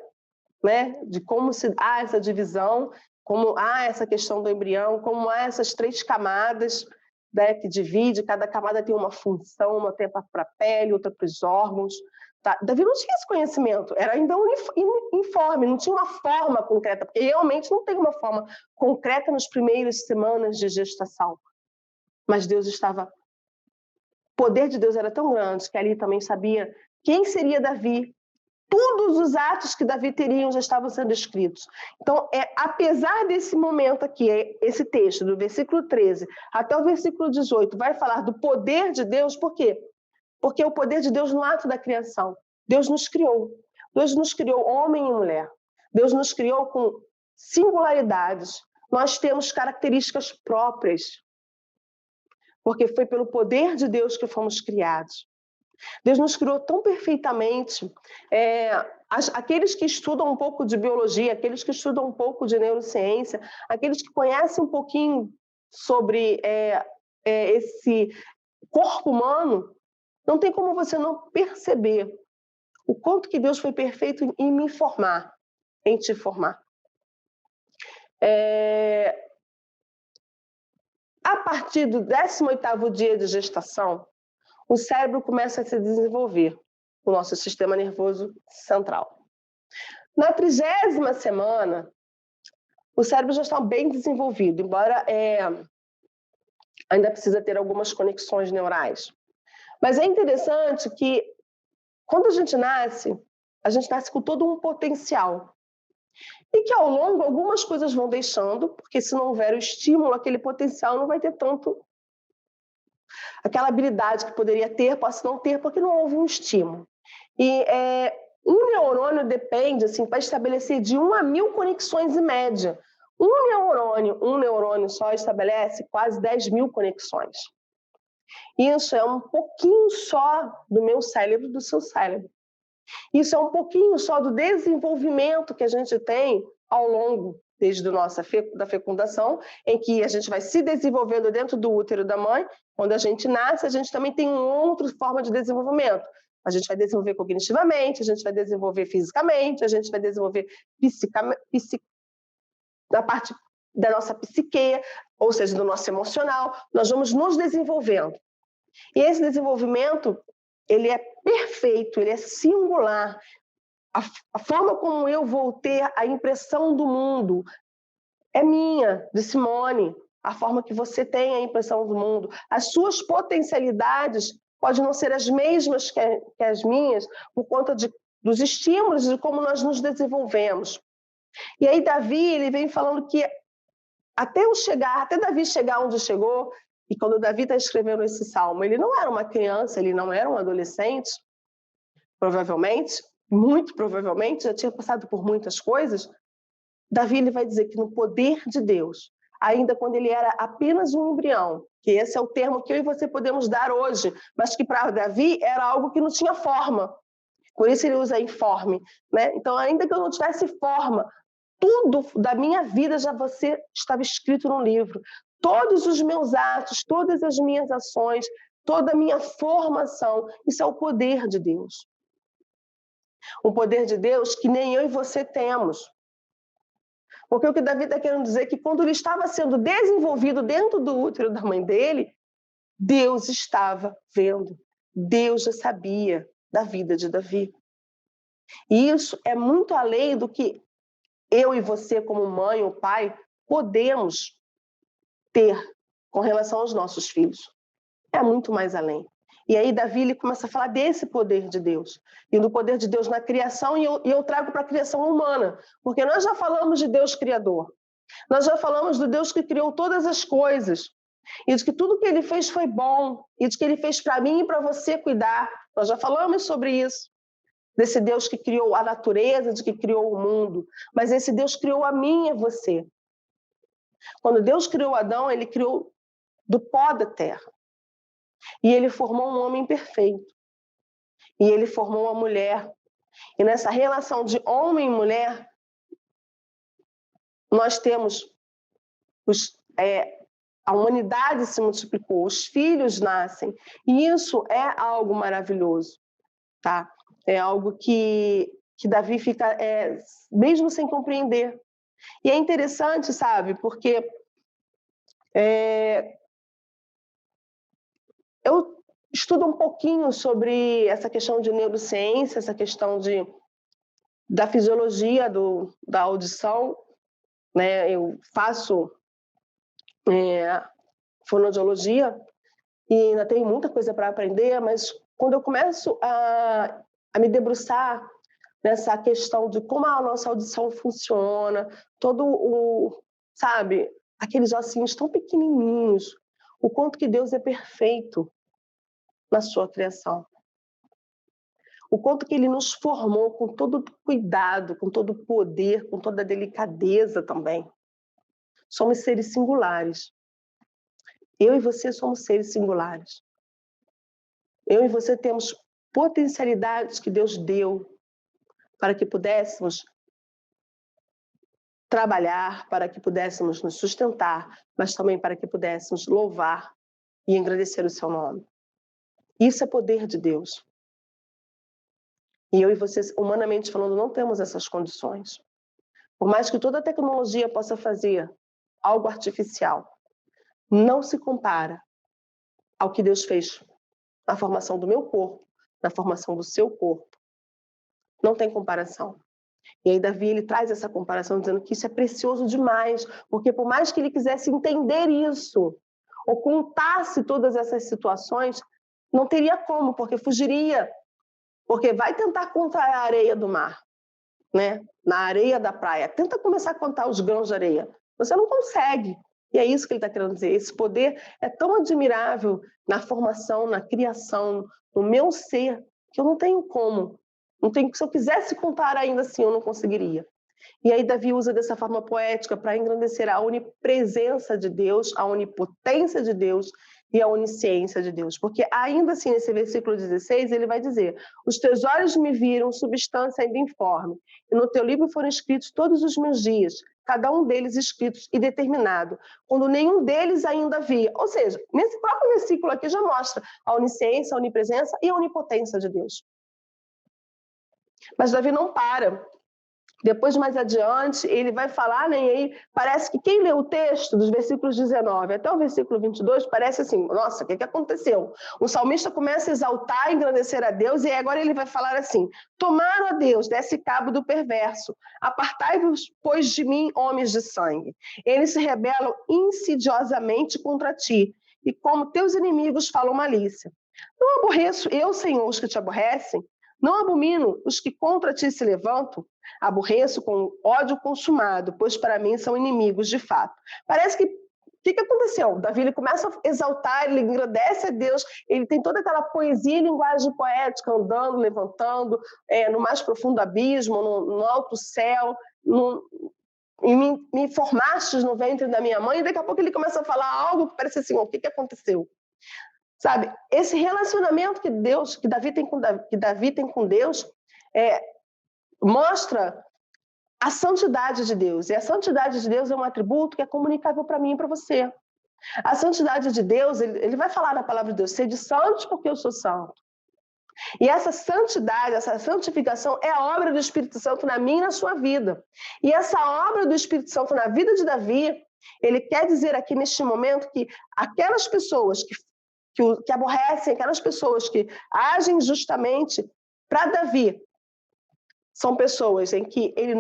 né? De como se há essa divisão, como há essa questão do embrião, como há essas 3 camadas, né, que divide, cada camada tem uma função, uma tem para a pele, outra para os órgãos. Tá? Davi não tinha esse conhecimento, era ainda informe, não tinha uma forma concreta, porque realmente não tem uma forma concreta nas primeiras semanas de gestação. Mas Deus estava... O poder de Deus era tão grande que ali também sabia quem seria Davi. Todos os atos que Davi teria já estavam sendo escritos. Então, apesar desse momento aqui, esse texto, do versículo 13 até o versículo 18, vai falar do poder de Deus, por quê? Porque é o poder de Deus no ato da criação. Deus nos criou. Deus nos criou homem e mulher. Deus nos criou com singularidades. Nós temos características próprias. Porque foi pelo poder de Deus que fomos criados. Deus nos criou tão perfeitamente. Aqueles que estudam um pouco de biologia, aqueles que estudam um pouco de neurociência, aqueles que conhecem um pouquinho sobre esse corpo humano, não tem como você não perceber o quanto que Deus foi perfeito em me formar, em te formar. A partir do 18º dia de gestação, o cérebro começa a se desenvolver, o nosso sistema nervoso central. Na 30ª semana, o cérebro já está bem desenvolvido, embora ainda precisa ter algumas conexões neurais. Mas é interessante que, quando a gente nasce com todo um potencial. E que, ao longo, algumas coisas vão deixando, porque se não houver o estímulo, aquele potencial não vai ter tanto... Aquela habilidade que poderia ter, posso não ter, porque não houve um estímulo. E um neurônio depende, assim, para estabelecer de 1 a 1000 conexões em média. Um neurônio só estabelece quase 10.000 conexões. Isso é um pouquinho só do meu cérebro, do seu cérebro. Isso é um pouquinho só do desenvolvimento que a gente tem ao longo, desde a nossa da fecundação, em que a gente vai se desenvolvendo dentro do útero da mãe. Quando a gente nasce, a gente também tem uma outra forma de desenvolvimento. A gente vai desenvolver cognitivamente, a gente vai desenvolver fisicamente, a gente vai desenvolver na parte da nossa psique, ou seja, do nosso emocional. Nós vamos nos desenvolvendo. E esse desenvolvimento, ele é perfeito, ele é singular. A forma como eu vou ter a impressão do mundo é minha, de Simone. A forma que você tem a impressão do mundo. As suas potencialidades podem não ser as mesmas que as minhas, por conta dos estímulos, de como nós nos desenvolvemos. E aí Davi, ele vem falando que até Davi chegar onde chegou, e quando Davi está escrevendo esse salmo, ele não era uma criança, ele não era um adolescente, provavelmente, muito provavelmente, já tinha passado por muitas coisas. Davi, ele vai dizer que no poder de Deus, ainda quando ele era apenas um embrião, que esse é o termo que eu e você podemos dar hoje, mas que para Davi era algo que não tinha forma. Por isso ele usa informe, né? Então, ainda que eu não tivesse forma, tudo da minha vida já estava escrito no livro. Todos os meus atos, todas as minhas ações, toda a minha formação, isso é o poder de Deus. Um poder de Deus que nem eu e você temos. Porque o que Davi está querendo dizer é que quando ele estava sendo desenvolvido dentro do útero da mãe dele, Deus estava vendo. Deus já sabia da vida de Davi. E isso é muito além do que eu e você, como mãe ou pai, podemos ter com relação aos nossos filhos. É muito mais além. E aí Davi ele começa a falar desse poder de Deus, e do poder de Deus na criação, e eu trago para a criação humana, porque nós já falamos de Deus criador, nós já falamos do Deus que criou todas as coisas, e de que tudo que ele fez foi bom, e de que ele fez para mim e para você cuidar. Nós já falamos sobre isso, desse Deus que criou a natureza, de que criou o mundo, mas esse Deus criou a mim e a você. Quando Deus criou Adão, ele criou do pó da terra. E ele formou um homem perfeito. E ele formou uma mulher. E nessa relação de homem e mulher, nós temos a humanidade se multiplicou, os filhos nascem. E isso é algo maravilhoso, tá? É algo que Davi fica, mesmo sem compreender. E é interessante, sabe? Porque eu estudo um pouquinho sobre essa questão de neurociência, essa questão da fisiologia da audição, né? Eu faço fonoaudiologia e ainda tenho muita coisa para aprender, mas quando eu começo a me debruçar nessa questão de como a nossa audição funciona, sabe, aqueles ossinhos tão pequenininhos, o quanto que Deus é perfeito na sua criação. O quanto que ele nos formou com todo cuidado, com todo poder, com toda delicadeza também. Somos seres singulares. Eu e você somos seres singulares. Eu e você temos potencialidades que Deus deu para que pudéssemos trabalhar, para que pudéssemos nos sustentar, mas também para que pudéssemos louvar e engrandecer o seu nome. Isso é poder de Deus. E eu e você, humanamente falando, não temos essas condições. Por mais que toda a tecnologia possa fazer algo artificial, não se compara ao que Deus fez na formação do meu corpo, na formação do seu corpo. Não tem comparação. E aí Davi ele traz essa comparação dizendo que isso é precioso demais, porque por mais que ele quisesse entender isso, ou contasse todas essas situações, não teria como, porque fugiria. Porque vai tentar contar a areia do mar, né? Na areia da praia. Tenta começar a contar os grãos de areia. Você não consegue. E é isso que ele está querendo dizer. Esse poder é tão admirável na formação, na criação, no meu ser, que eu não tenho como. Não tenho, se eu quisesse contar ainda assim, eu não conseguiria. E aí Davi usa dessa forma poética para engrandecer a onipresença de Deus, a onipotência de Deus e a onisciência de Deus. Porque ainda assim, nesse versículo 16, ele vai dizer: os teus olhos me viram substância ainda informe, e no teu livro foram escritos todos os meus dias, cada um deles escritos e determinado, quando nenhum deles ainda havia. Ou seja, nesse próprio versículo aqui já mostra a onisciência, a onipresença e a onipotência de Deus. Mas Davi não para. Depois, mais adiante, ele vai falar, né, e aí parece que quem lê o texto dos versículos 19 até o versículo 22, parece assim, nossa, o que aconteceu? O salmista começa a exaltar e engrandecer a Deus, e agora ele vai falar assim: tomaram a Deus, desce cabo do perverso, apartai-vos, pois, de mim, homens de sangue. Eles se rebelam insidiosamente contra ti, e como teus inimigos falam malícia. Não aborreço eu, Senhor, os que te aborrecem? Não abomino os que contra ti se levantam? Aborreço com ódio consumado, pois para mim são inimigos de fato. Parece que o que aconteceu? Davi ele começa a exaltar, ele agradece a Deus, ele tem toda aquela poesia e linguagem poética, andando, levantando, no mais profundo abismo, no alto céu, e me formastes no ventre da minha mãe, e daqui a pouco ele começa a falar algo que parece assim, o que aconteceu? Sabe, esse relacionamento que Davi tem com Deus mostra a santidade de Deus. E a santidade de Deus é um atributo que é comunicável para mim e para você. A santidade de Deus, ele vai falar na palavra de Deus: sede santos porque eu sou santo. E essa santidade, essa santificação é a obra do Espírito Santo na minha e na sua vida. E essa obra do Espírito Santo na vida de Davi, ele quer dizer aqui neste momento que aquelas pessoas que aborrecem, aquelas pessoas que agem justamente, para Davi, são pessoas em que ele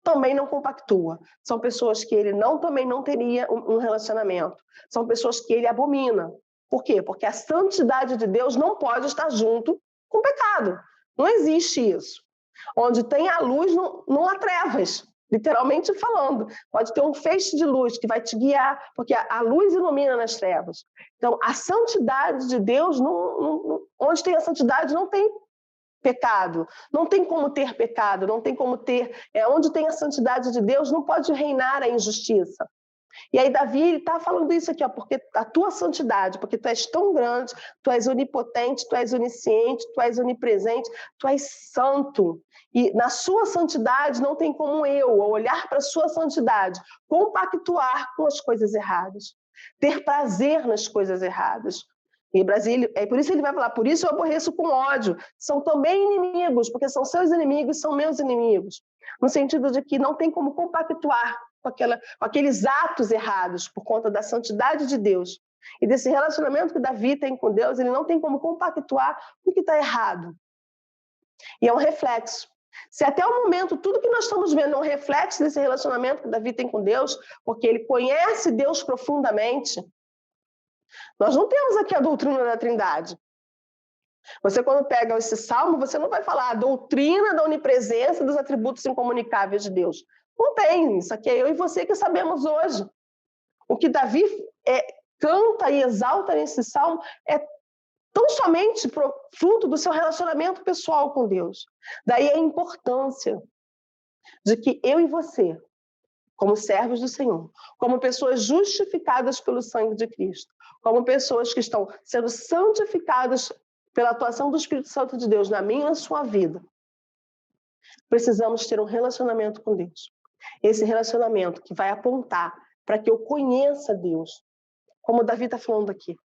também não compactua. São pessoas que ele também não teria um relacionamento. São pessoas que ele abomina. Por quê? Porque a santidade de Deus não pode estar junto com o pecado. Não existe isso. Onde tem a luz, não há trevas. Literalmente falando. Pode ter um feixe de luz que vai te guiar, porque a luz ilumina nas trevas. Então, a santidade de Deus, onde tem a santidade, não tem pecado. Não tem como ter pecado, não tem como ter... onde tem a santidade de Deus, não pode reinar a injustiça. E aí Davi está falando isso aqui, ó, porque a tua santidade, porque tu és tão grande, tu és onipotente, tu és onisciente, tu és onipresente, tu és santo. E na sua santidade não tem como eu, ao olhar para a sua santidade, compactuar com as coisas erradas, ter prazer nas coisas erradas. E Brasília, por isso ele vai falar, por isso eu aborreço com ódio. São também inimigos, porque são seus inimigos, são meus inimigos. No sentido de que não tem como compactuar com aqueles atos errados por conta da santidade de Deus. E desse relacionamento que Davi tem com Deus, ele não tem como compactuar com o que está errado. E é um reflexo. Se até o momento tudo que nós estamos vendo é um reflexo desse relacionamento que Davi tem com Deus, porque ele conhece Deus profundamente, nós não temos aqui a doutrina da Trindade. Você, quando pega esse salmo, você não vai falar a doutrina da onipresença dos atributos incomunicáveis de Deus. Não tem. Isso aqui é eu e você que sabemos hoje. O que Davi canta e exalta nesse salmo é tão somente fruto do seu relacionamento pessoal com Deus. Daí a importância de que eu e você, como servos do Senhor, como pessoas justificadas pelo sangue de Cristo, como pessoas que estão sendo santificadas pela atuação do Espírito Santo de Deus na minha e na sua vida, precisamos ter um relacionamento com Deus. Esse relacionamento que vai apontar para que eu conheça Deus, como o Davi está falando aqui.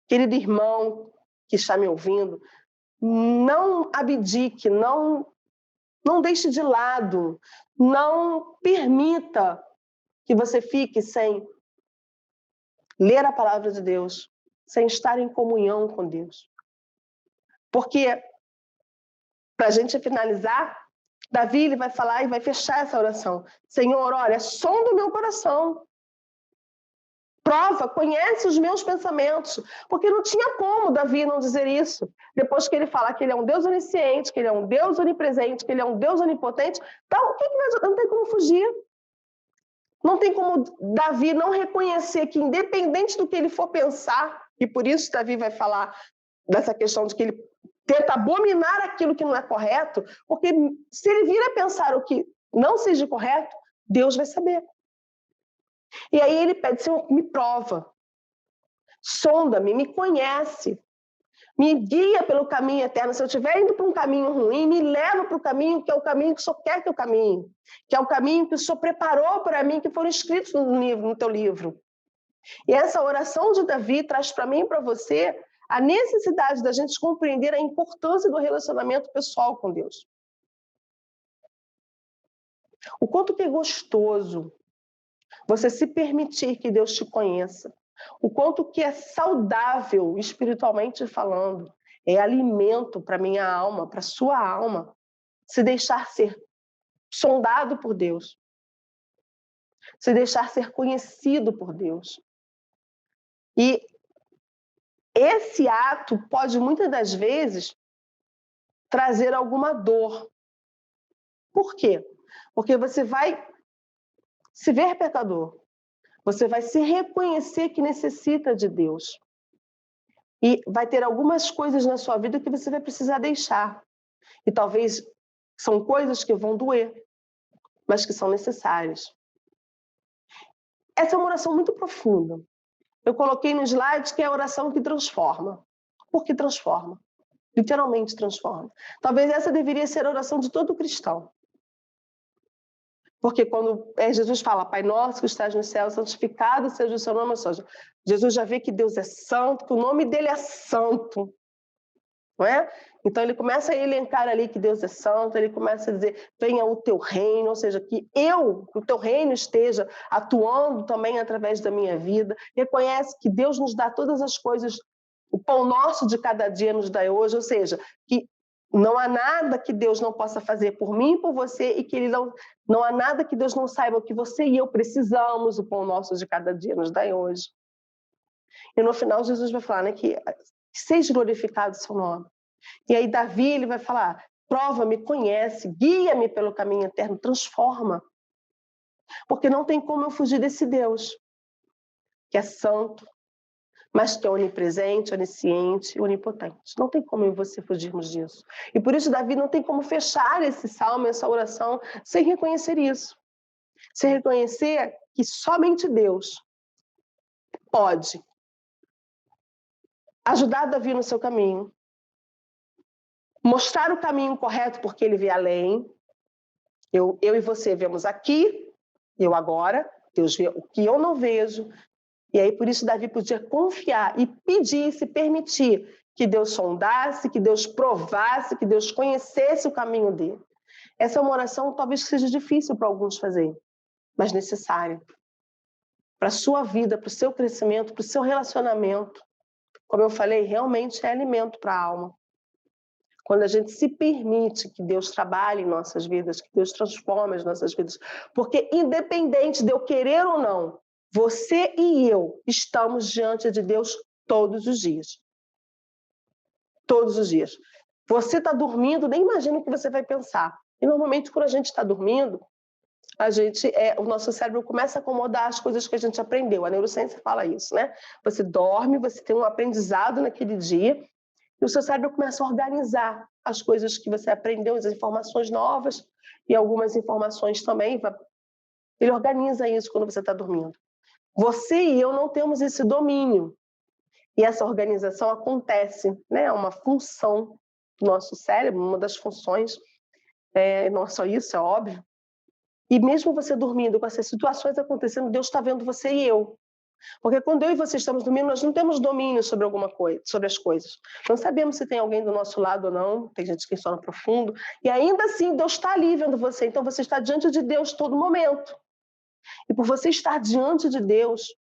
Querido irmão que está me ouvindo, não abdique, não deixe de lado, não permita que você fique sem ler a palavra de Deus, sem estar em comunhão com Deus. Porque, para a gente finalizar, Davi ele vai falar e vai fechar essa oração. Senhor, olha, sonda o meu coração. Prova, conhece os meus pensamentos. Porque não tinha como Davi não dizer isso. Depois que ele fala que ele é um Deus onisciente, que ele é um Deus onipresente, que ele é um Deus onipotente, então não tem como fugir. Não tem como Davi não reconhecer que, independente do que ele for pensar, e por isso Davi vai falar dessa questão de que ele tenta abominar aquilo que não é correto, porque se ele vir a pensar o que não seja correto, Deus vai saber. E aí ele pede, Senhor, me prova, sonda-me, me conhece, me guia pelo caminho eterno. Se eu estiver indo para um caminho ruim, me leva para o caminho que é o caminho que o Senhor quer que eu caminhe, que é o caminho que o Senhor preparou para mim, que foram escritos no teu livro. E essa oração de Davi traz para mim e para você a necessidade da gente compreender a importância do relacionamento pessoal com Deus. O quanto que é gostoso você se permitir que Deus te conheça. O quanto que é saudável, espiritualmente falando, é alimento para minha alma, para sua alma, se deixar ser sondado por Deus, se deixar ser conhecido por Deus. E esse ato pode, muitas das vezes, trazer alguma dor. Por quê? Porque você vai se ver pecador. Você vai se reconhecer que necessita de Deus. E vai ter algumas coisas na sua vida que você vai precisar deixar. E talvez são coisas que vão doer, mas que são necessárias. Essa é uma oração muito profunda. Eu coloquei no slide que é a oração que transforma. Por que transforma? Literalmente transforma. Talvez essa deveria ser a oração de todo cristão. Porque quando Jesus fala, Pai nosso que estás no céu, santificado seja o seu nome, ou seja, Jesus já vê que Deus é santo, que o nome dele é santo. não é? Então ele começa a elencar ali que Deus é santo, ele começa a dizer, venha o teu reino, ou seja, que o teu reino esteja atuando também através da minha vida. Reconhece que Deus nos dá todas as coisas, o pão nosso de cada dia nos dá hoje, ou seja, que não há nada que Deus não possa fazer por mim e por você, e que ele não há nada que Deus não saiba que você e eu precisamos, o pão nosso de cada dia nos dá hoje. E no final Jesus vai falar, né, que seja glorificado o seu nome. E aí Davi ele vai falar, prova-me, conhece, guia-me pelo caminho eterno, transforma. Porque não tem como eu fugir desse Deus, que é santo, mas que é onipresente, onisciente, onipotente. Não tem como eu e você fugirmos disso. E por isso Davi não tem como fechar esse salmo, essa oração, sem reconhecer isso. Sem reconhecer que somente Deus pode ajudar Davi no seu caminho, mostrar o caminho correto porque ele vê além. Eu e você vemos aqui, eu agora, Deus vê o que eu não vejo. E aí por isso Davi podia confiar e pedir, se permitir que Deus sondasse, que Deus provasse, que Deus conhecesse o caminho dele. Essa é uma oração talvez que seja difícil para alguns fazer, mas necessária. Para a sua vida, para o seu crescimento, para o seu relacionamento. Como eu falei, realmente é alimento para a alma. Quando a gente se permite que Deus trabalhe em nossas vidas, que Deus transforme as nossas vidas. Porque independente de eu querer ou não, você e eu estamos diante de Deus todos os dias. Todos os dias. Você está dormindo, nem imagina o que você vai pensar. E normalmente quando a gente está dormindo, o nosso cérebro começa a acomodar as coisas que a gente aprendeu. A neurociência fala isso, né? Você dorme, você tem um aprendizado naquele dia, e o seu cérebro começa a organizar as coisas que você aprendeu, as informações novas, e algumas informações também. Ele organiza isso quando você está dormindo. Você e eu não temos esse domínio. E essa organização acontece, né? É uma função do nosso cérebro, uma das funções. Não é só isso, é óbvio. E mesmo você dormindo, com essas situações acontecendo, Deus está vendo você e eu. Porque quando eu e você estamos dormindo, nós não temos domínio sobre alguma coisa, sobre as coisas. Não sabemos se tem alguém do nosso lado ou não, tem gente que sono profundo, e ainda assim Deus está ali vendo você, então você está diante de Deus todo momento. E por você estar diante de Deus,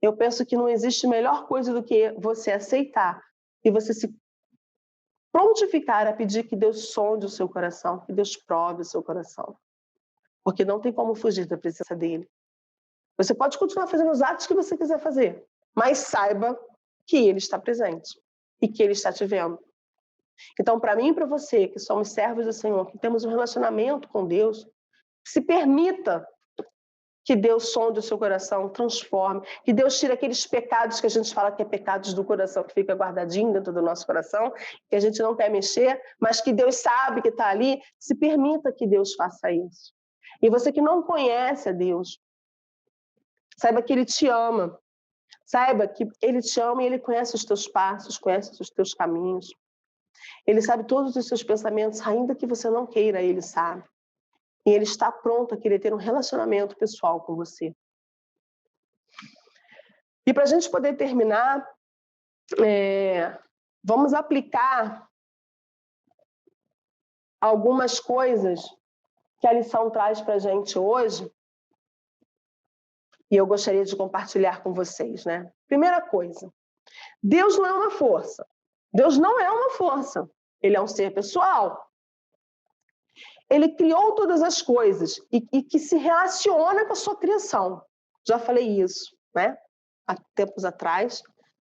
eu penso que não existe melhor coisa do que você aceitar e você se prontificar a pedir que Deus sonde o seu coração, que Deus prove o seu coração. Porque não tem como fugir da presença dele. Você pode continuar fazendo os atos que você quiser fazer, mas saiba que ele está presente e que ele está te vendo. Então, para mim e para você, que somos servos do Senhor, que temos um relacionamento com Deus, se permita que Deus sonde o seu coração, transforme, que Deus tire aqueles pecados que a gente fala que é pecados do coração, que fica guardadinho dentro do nosso coração, que a gente não quer mexer, mas que Deus sabe que está ali. Se permita que Deus faça isso. E você que não conhece a Deus, saiba que Ele te ama. Saiba que Ele te ama e Ele conhece os teus passos, conhece os teus caminhos. Ele sabe todos os seus pensamentos, ainda que você não queira, Ele sabe. E Ele está pronto a querer ter um relacionamento pessoal com você. E para a gente poder terminar, vamos aplicar algumas coisas que a lição traz para a gente hoje, e eu gostaria de compartilhar com vocês, né? Primeira coisa, Deus não é uma força. Deus não é uma força. Ele é um ser pessoal. Ele criou todas as coisas e que se relaciona com a sua criação. Já falei isso, né? Há tempos atrás,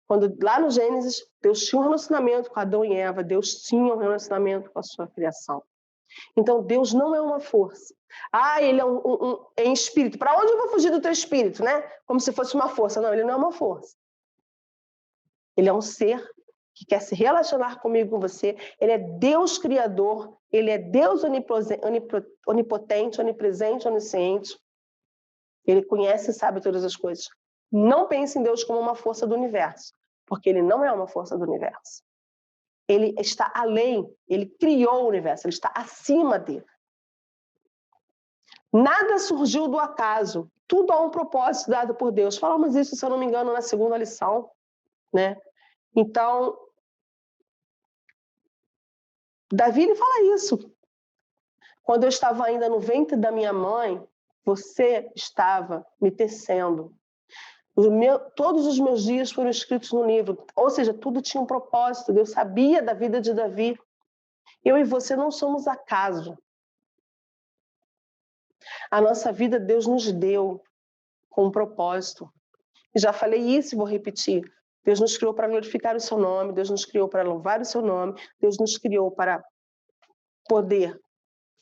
quando lá no Gênesis, Deus tinha um relacionamento com Adão e Eva, Deus tinha um relacionamento com a sua criação. Então, Deus não é uma força. Ele é em espírito. Para onde eu vou fugir do teu espírito, né? Como se fosse uma força. Não, ele não é uma força. Ele é um ser que quer se relacionar comigo, com você. Ele é Deus criador. Ele é Deus onipotente, onipresente, onisciente. Ele conhece e sabe todas as coisas. Não pense em Deus como uma força do universo, porque ele não é uma força do universo. Ele está além, ele criou o universo, ele está acima dele. Nada surgiu do acaso, tudo há um propósito dado por Deus. Falamos isso, se eu não me engano, na segunda lição, né? Então, Davi, ele fala isso. Quando eu estava ainda no ventre da minha mãe, você estava me tecendo. Todos os meus dias foram escritos no livro. Ou seja, tudo tinha um propósito. Deus sabia da vida de Davi. Eu e você não somos acaso. A nossa vida Deus nos deu com um propósito. E já falei isso e vou repetir. Deus nos criou para glorificar o seu nome, Deus nos criou para louvar o seu nome, Deus nos criou para poder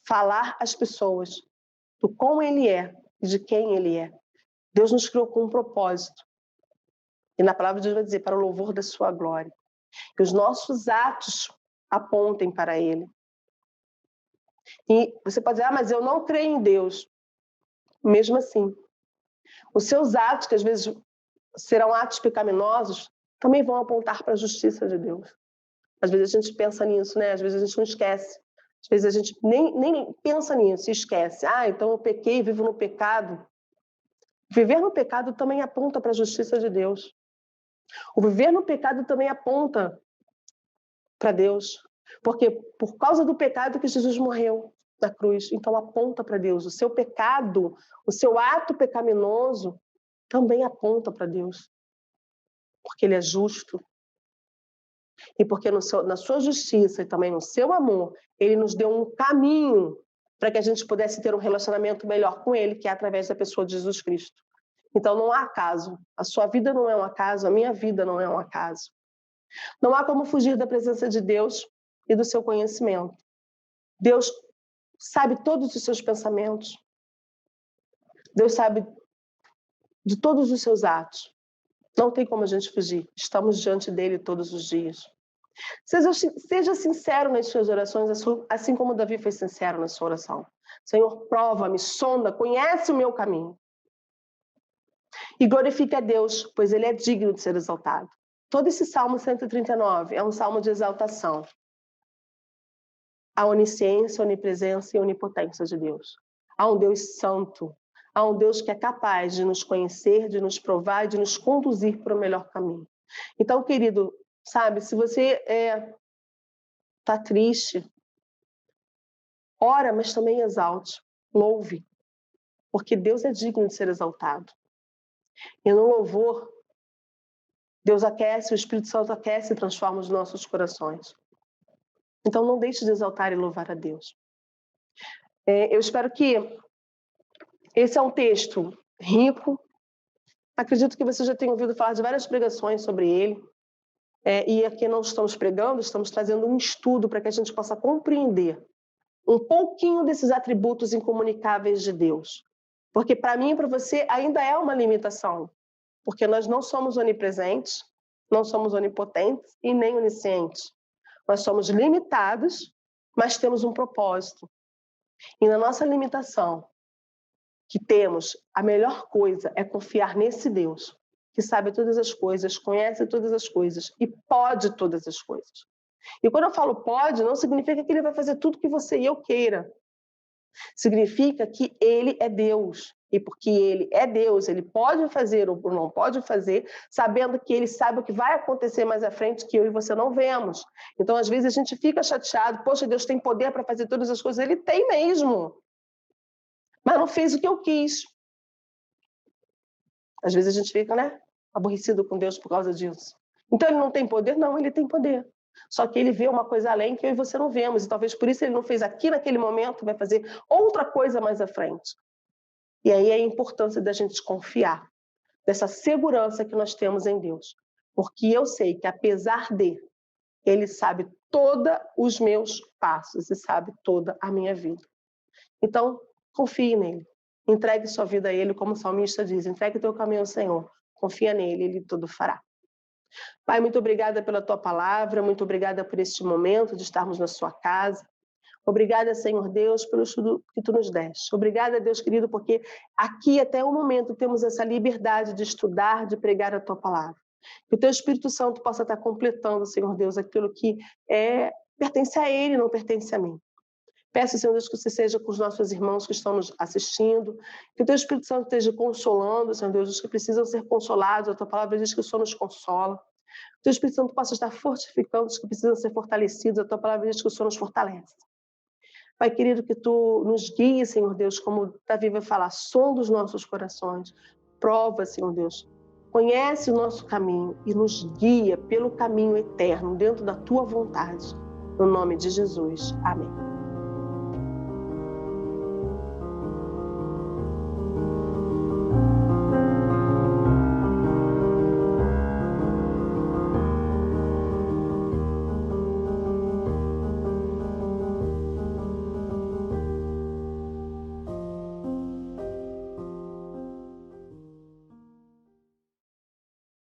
falar às pessoas do como Ele é e de quem Ele é. Deus nos criou com um propósito. E na palavra de Deus vai dizer, para o louvor da sua glória. Que os nossos atos apontem para Ele. E você pode dizer, mas eu não creio em Deus. Mesmo assim, os seus atos, que às vezes serão atos pecaminosos, também vão apontar para a justiça de Deus. Às vezes a gente pensa nisso, né? Às vezes a gente não esquece. Às vezes a gente nem pensa nisso e esquece. Então eu pequei, vivo no pecado. Viver no pecado também aponta para a justiça de Deus. O viver no pecado também aponta para Deus. Porque por causa do pecado que Jesus morreu na cruz, então aponta para Deus. O seu pecado, o seu ato pecaminoso também aponta para Deus. Porque Ele é justo. E porque na sua justiça e também no seu amor, Ele nos deu um caminho para que a gente pudesse ter um relacionamento melhor com Ele, que é através da pessoa de Jesus Cristo. Então não há acaso. A sua vida não é um acaso, a minha vida não é um acaso. Não há como fugir da presença de Deus e do seu conhecimento. Deus sabe todos os seus pensamentos. Deus sabe de todos os seus atos. Não tem como a gente fugir. Estamos diante dele todos os dias. Seja sincero nas suas orações, assim como Davi foi sincero na sua oração. Senhor, prova-me, sonda, conhece o meu caminho. E glorifique a Deus, pois Ele é digno de ser exaltado. Todo esse Salmo 139 é um salmo de exaltação. A onisciência, a onipresença e a onipotência de Deus. Há um Deus santo. Há um Deus que é capaz de nos conhecer, de nos provar e de nos conduzir para o melhor caminho. Então, querido, sabe, se você está triste, ora, mas também exalte, louve, porque Deus é digno de ser exaltado. E no louvor, Deus aquece, o Espírito Santo aquece e transforma os nossos corações. Então não deixe de exaltar e louvar a Deus. Eu espero que esse é um texto rico. Acredito que você já tenha ouvido falar de várias pregações sobre ele. E aqui não estamos pregando, estamos trazendo um estudo para que a gente possa compreender um pouquinho desses atributos incomunicáveis de Deus. Porque para mim e para você ainda é uma limitação. Porque nós não somos onipresentes, não somos onipotentes e nem oniscientes. Nós somos limitados, mas temos um propósito. E na nossa limitação, que temos, a melhor coisa é confiar nesse Deus, que sabe todas as coisas, conhece todas as coisas e pode todas as coisas. E quando eu falo pode, não significa que ele vai fazer tudo que você e eu queira. Significa que ele é Deus. E porque ele é Deus, ele pode fazer ou não pode fazer, sabendo que ele sabe o que vai acontecer mais à frente que eu e você não vemos. Então, às vezes, a gente fica chateado. Poxa, Deus tem poder para fazer todas as coisas. Ele tem mesmo. Mas não fez o que eu quis. Às vezes a gente fica, né, aborrecido com Deus por causa disso. Então, ele não tem poder? Não, ele tem poder. Só que ele vê uma coisa além que eu e você não vemos. E talvez por isso ele não fez aqui naquele momento, vai fazer outra coisa mais à frente. E aí é a importância da gente confiar, dessa segurança que nós temos em Deus. Porque eu sei que apesar de, Ele sabe todos os meus passos e sabe toda a minha vida. Então, confie nele. Entregue sua vida a Ele, como o salmista diz. Entregue teu caminho ao Senhor. Confia nele, Ele tudo fará. Pai, muito obrigada pela tua palavra, muito obrigada por este momento de estarmos na sua casa. Obrigada, Senhor Deus, pelo estudo que Tu nos deste. Obrigada, Deus querido, porque aqui até o momento temos essa liberdade de estudar, de pregar a Tua palavra. Que o Teu Espírito Santo possa estar completando, Senhor Deus, aquilo que pertence a Ele, não pertence a mim. Peço, Senhor Deus, que Você seja com os nossos irmãos que estão nos assistindo, que o Teu Espírito Santo esteja consolando, Senhor Deus, os que precisam ser consolados. A Tua palavra diz que o Senhor nos consola. Que o Teu Espírito Santo possa estar fortificando os que precisam ser fortalecidos. A Tua palavra diz que o Senhor nos fortalece. Pai querido, que Tu nos guies, Senhor Deus, como Davi vai falar, sonda os nossos corações. Prova, Senhor Deus. Conhece o nosso caminho e nos guia pelo caminho eterno, dentro da Tua vontade. No nome de Jesus. Amém.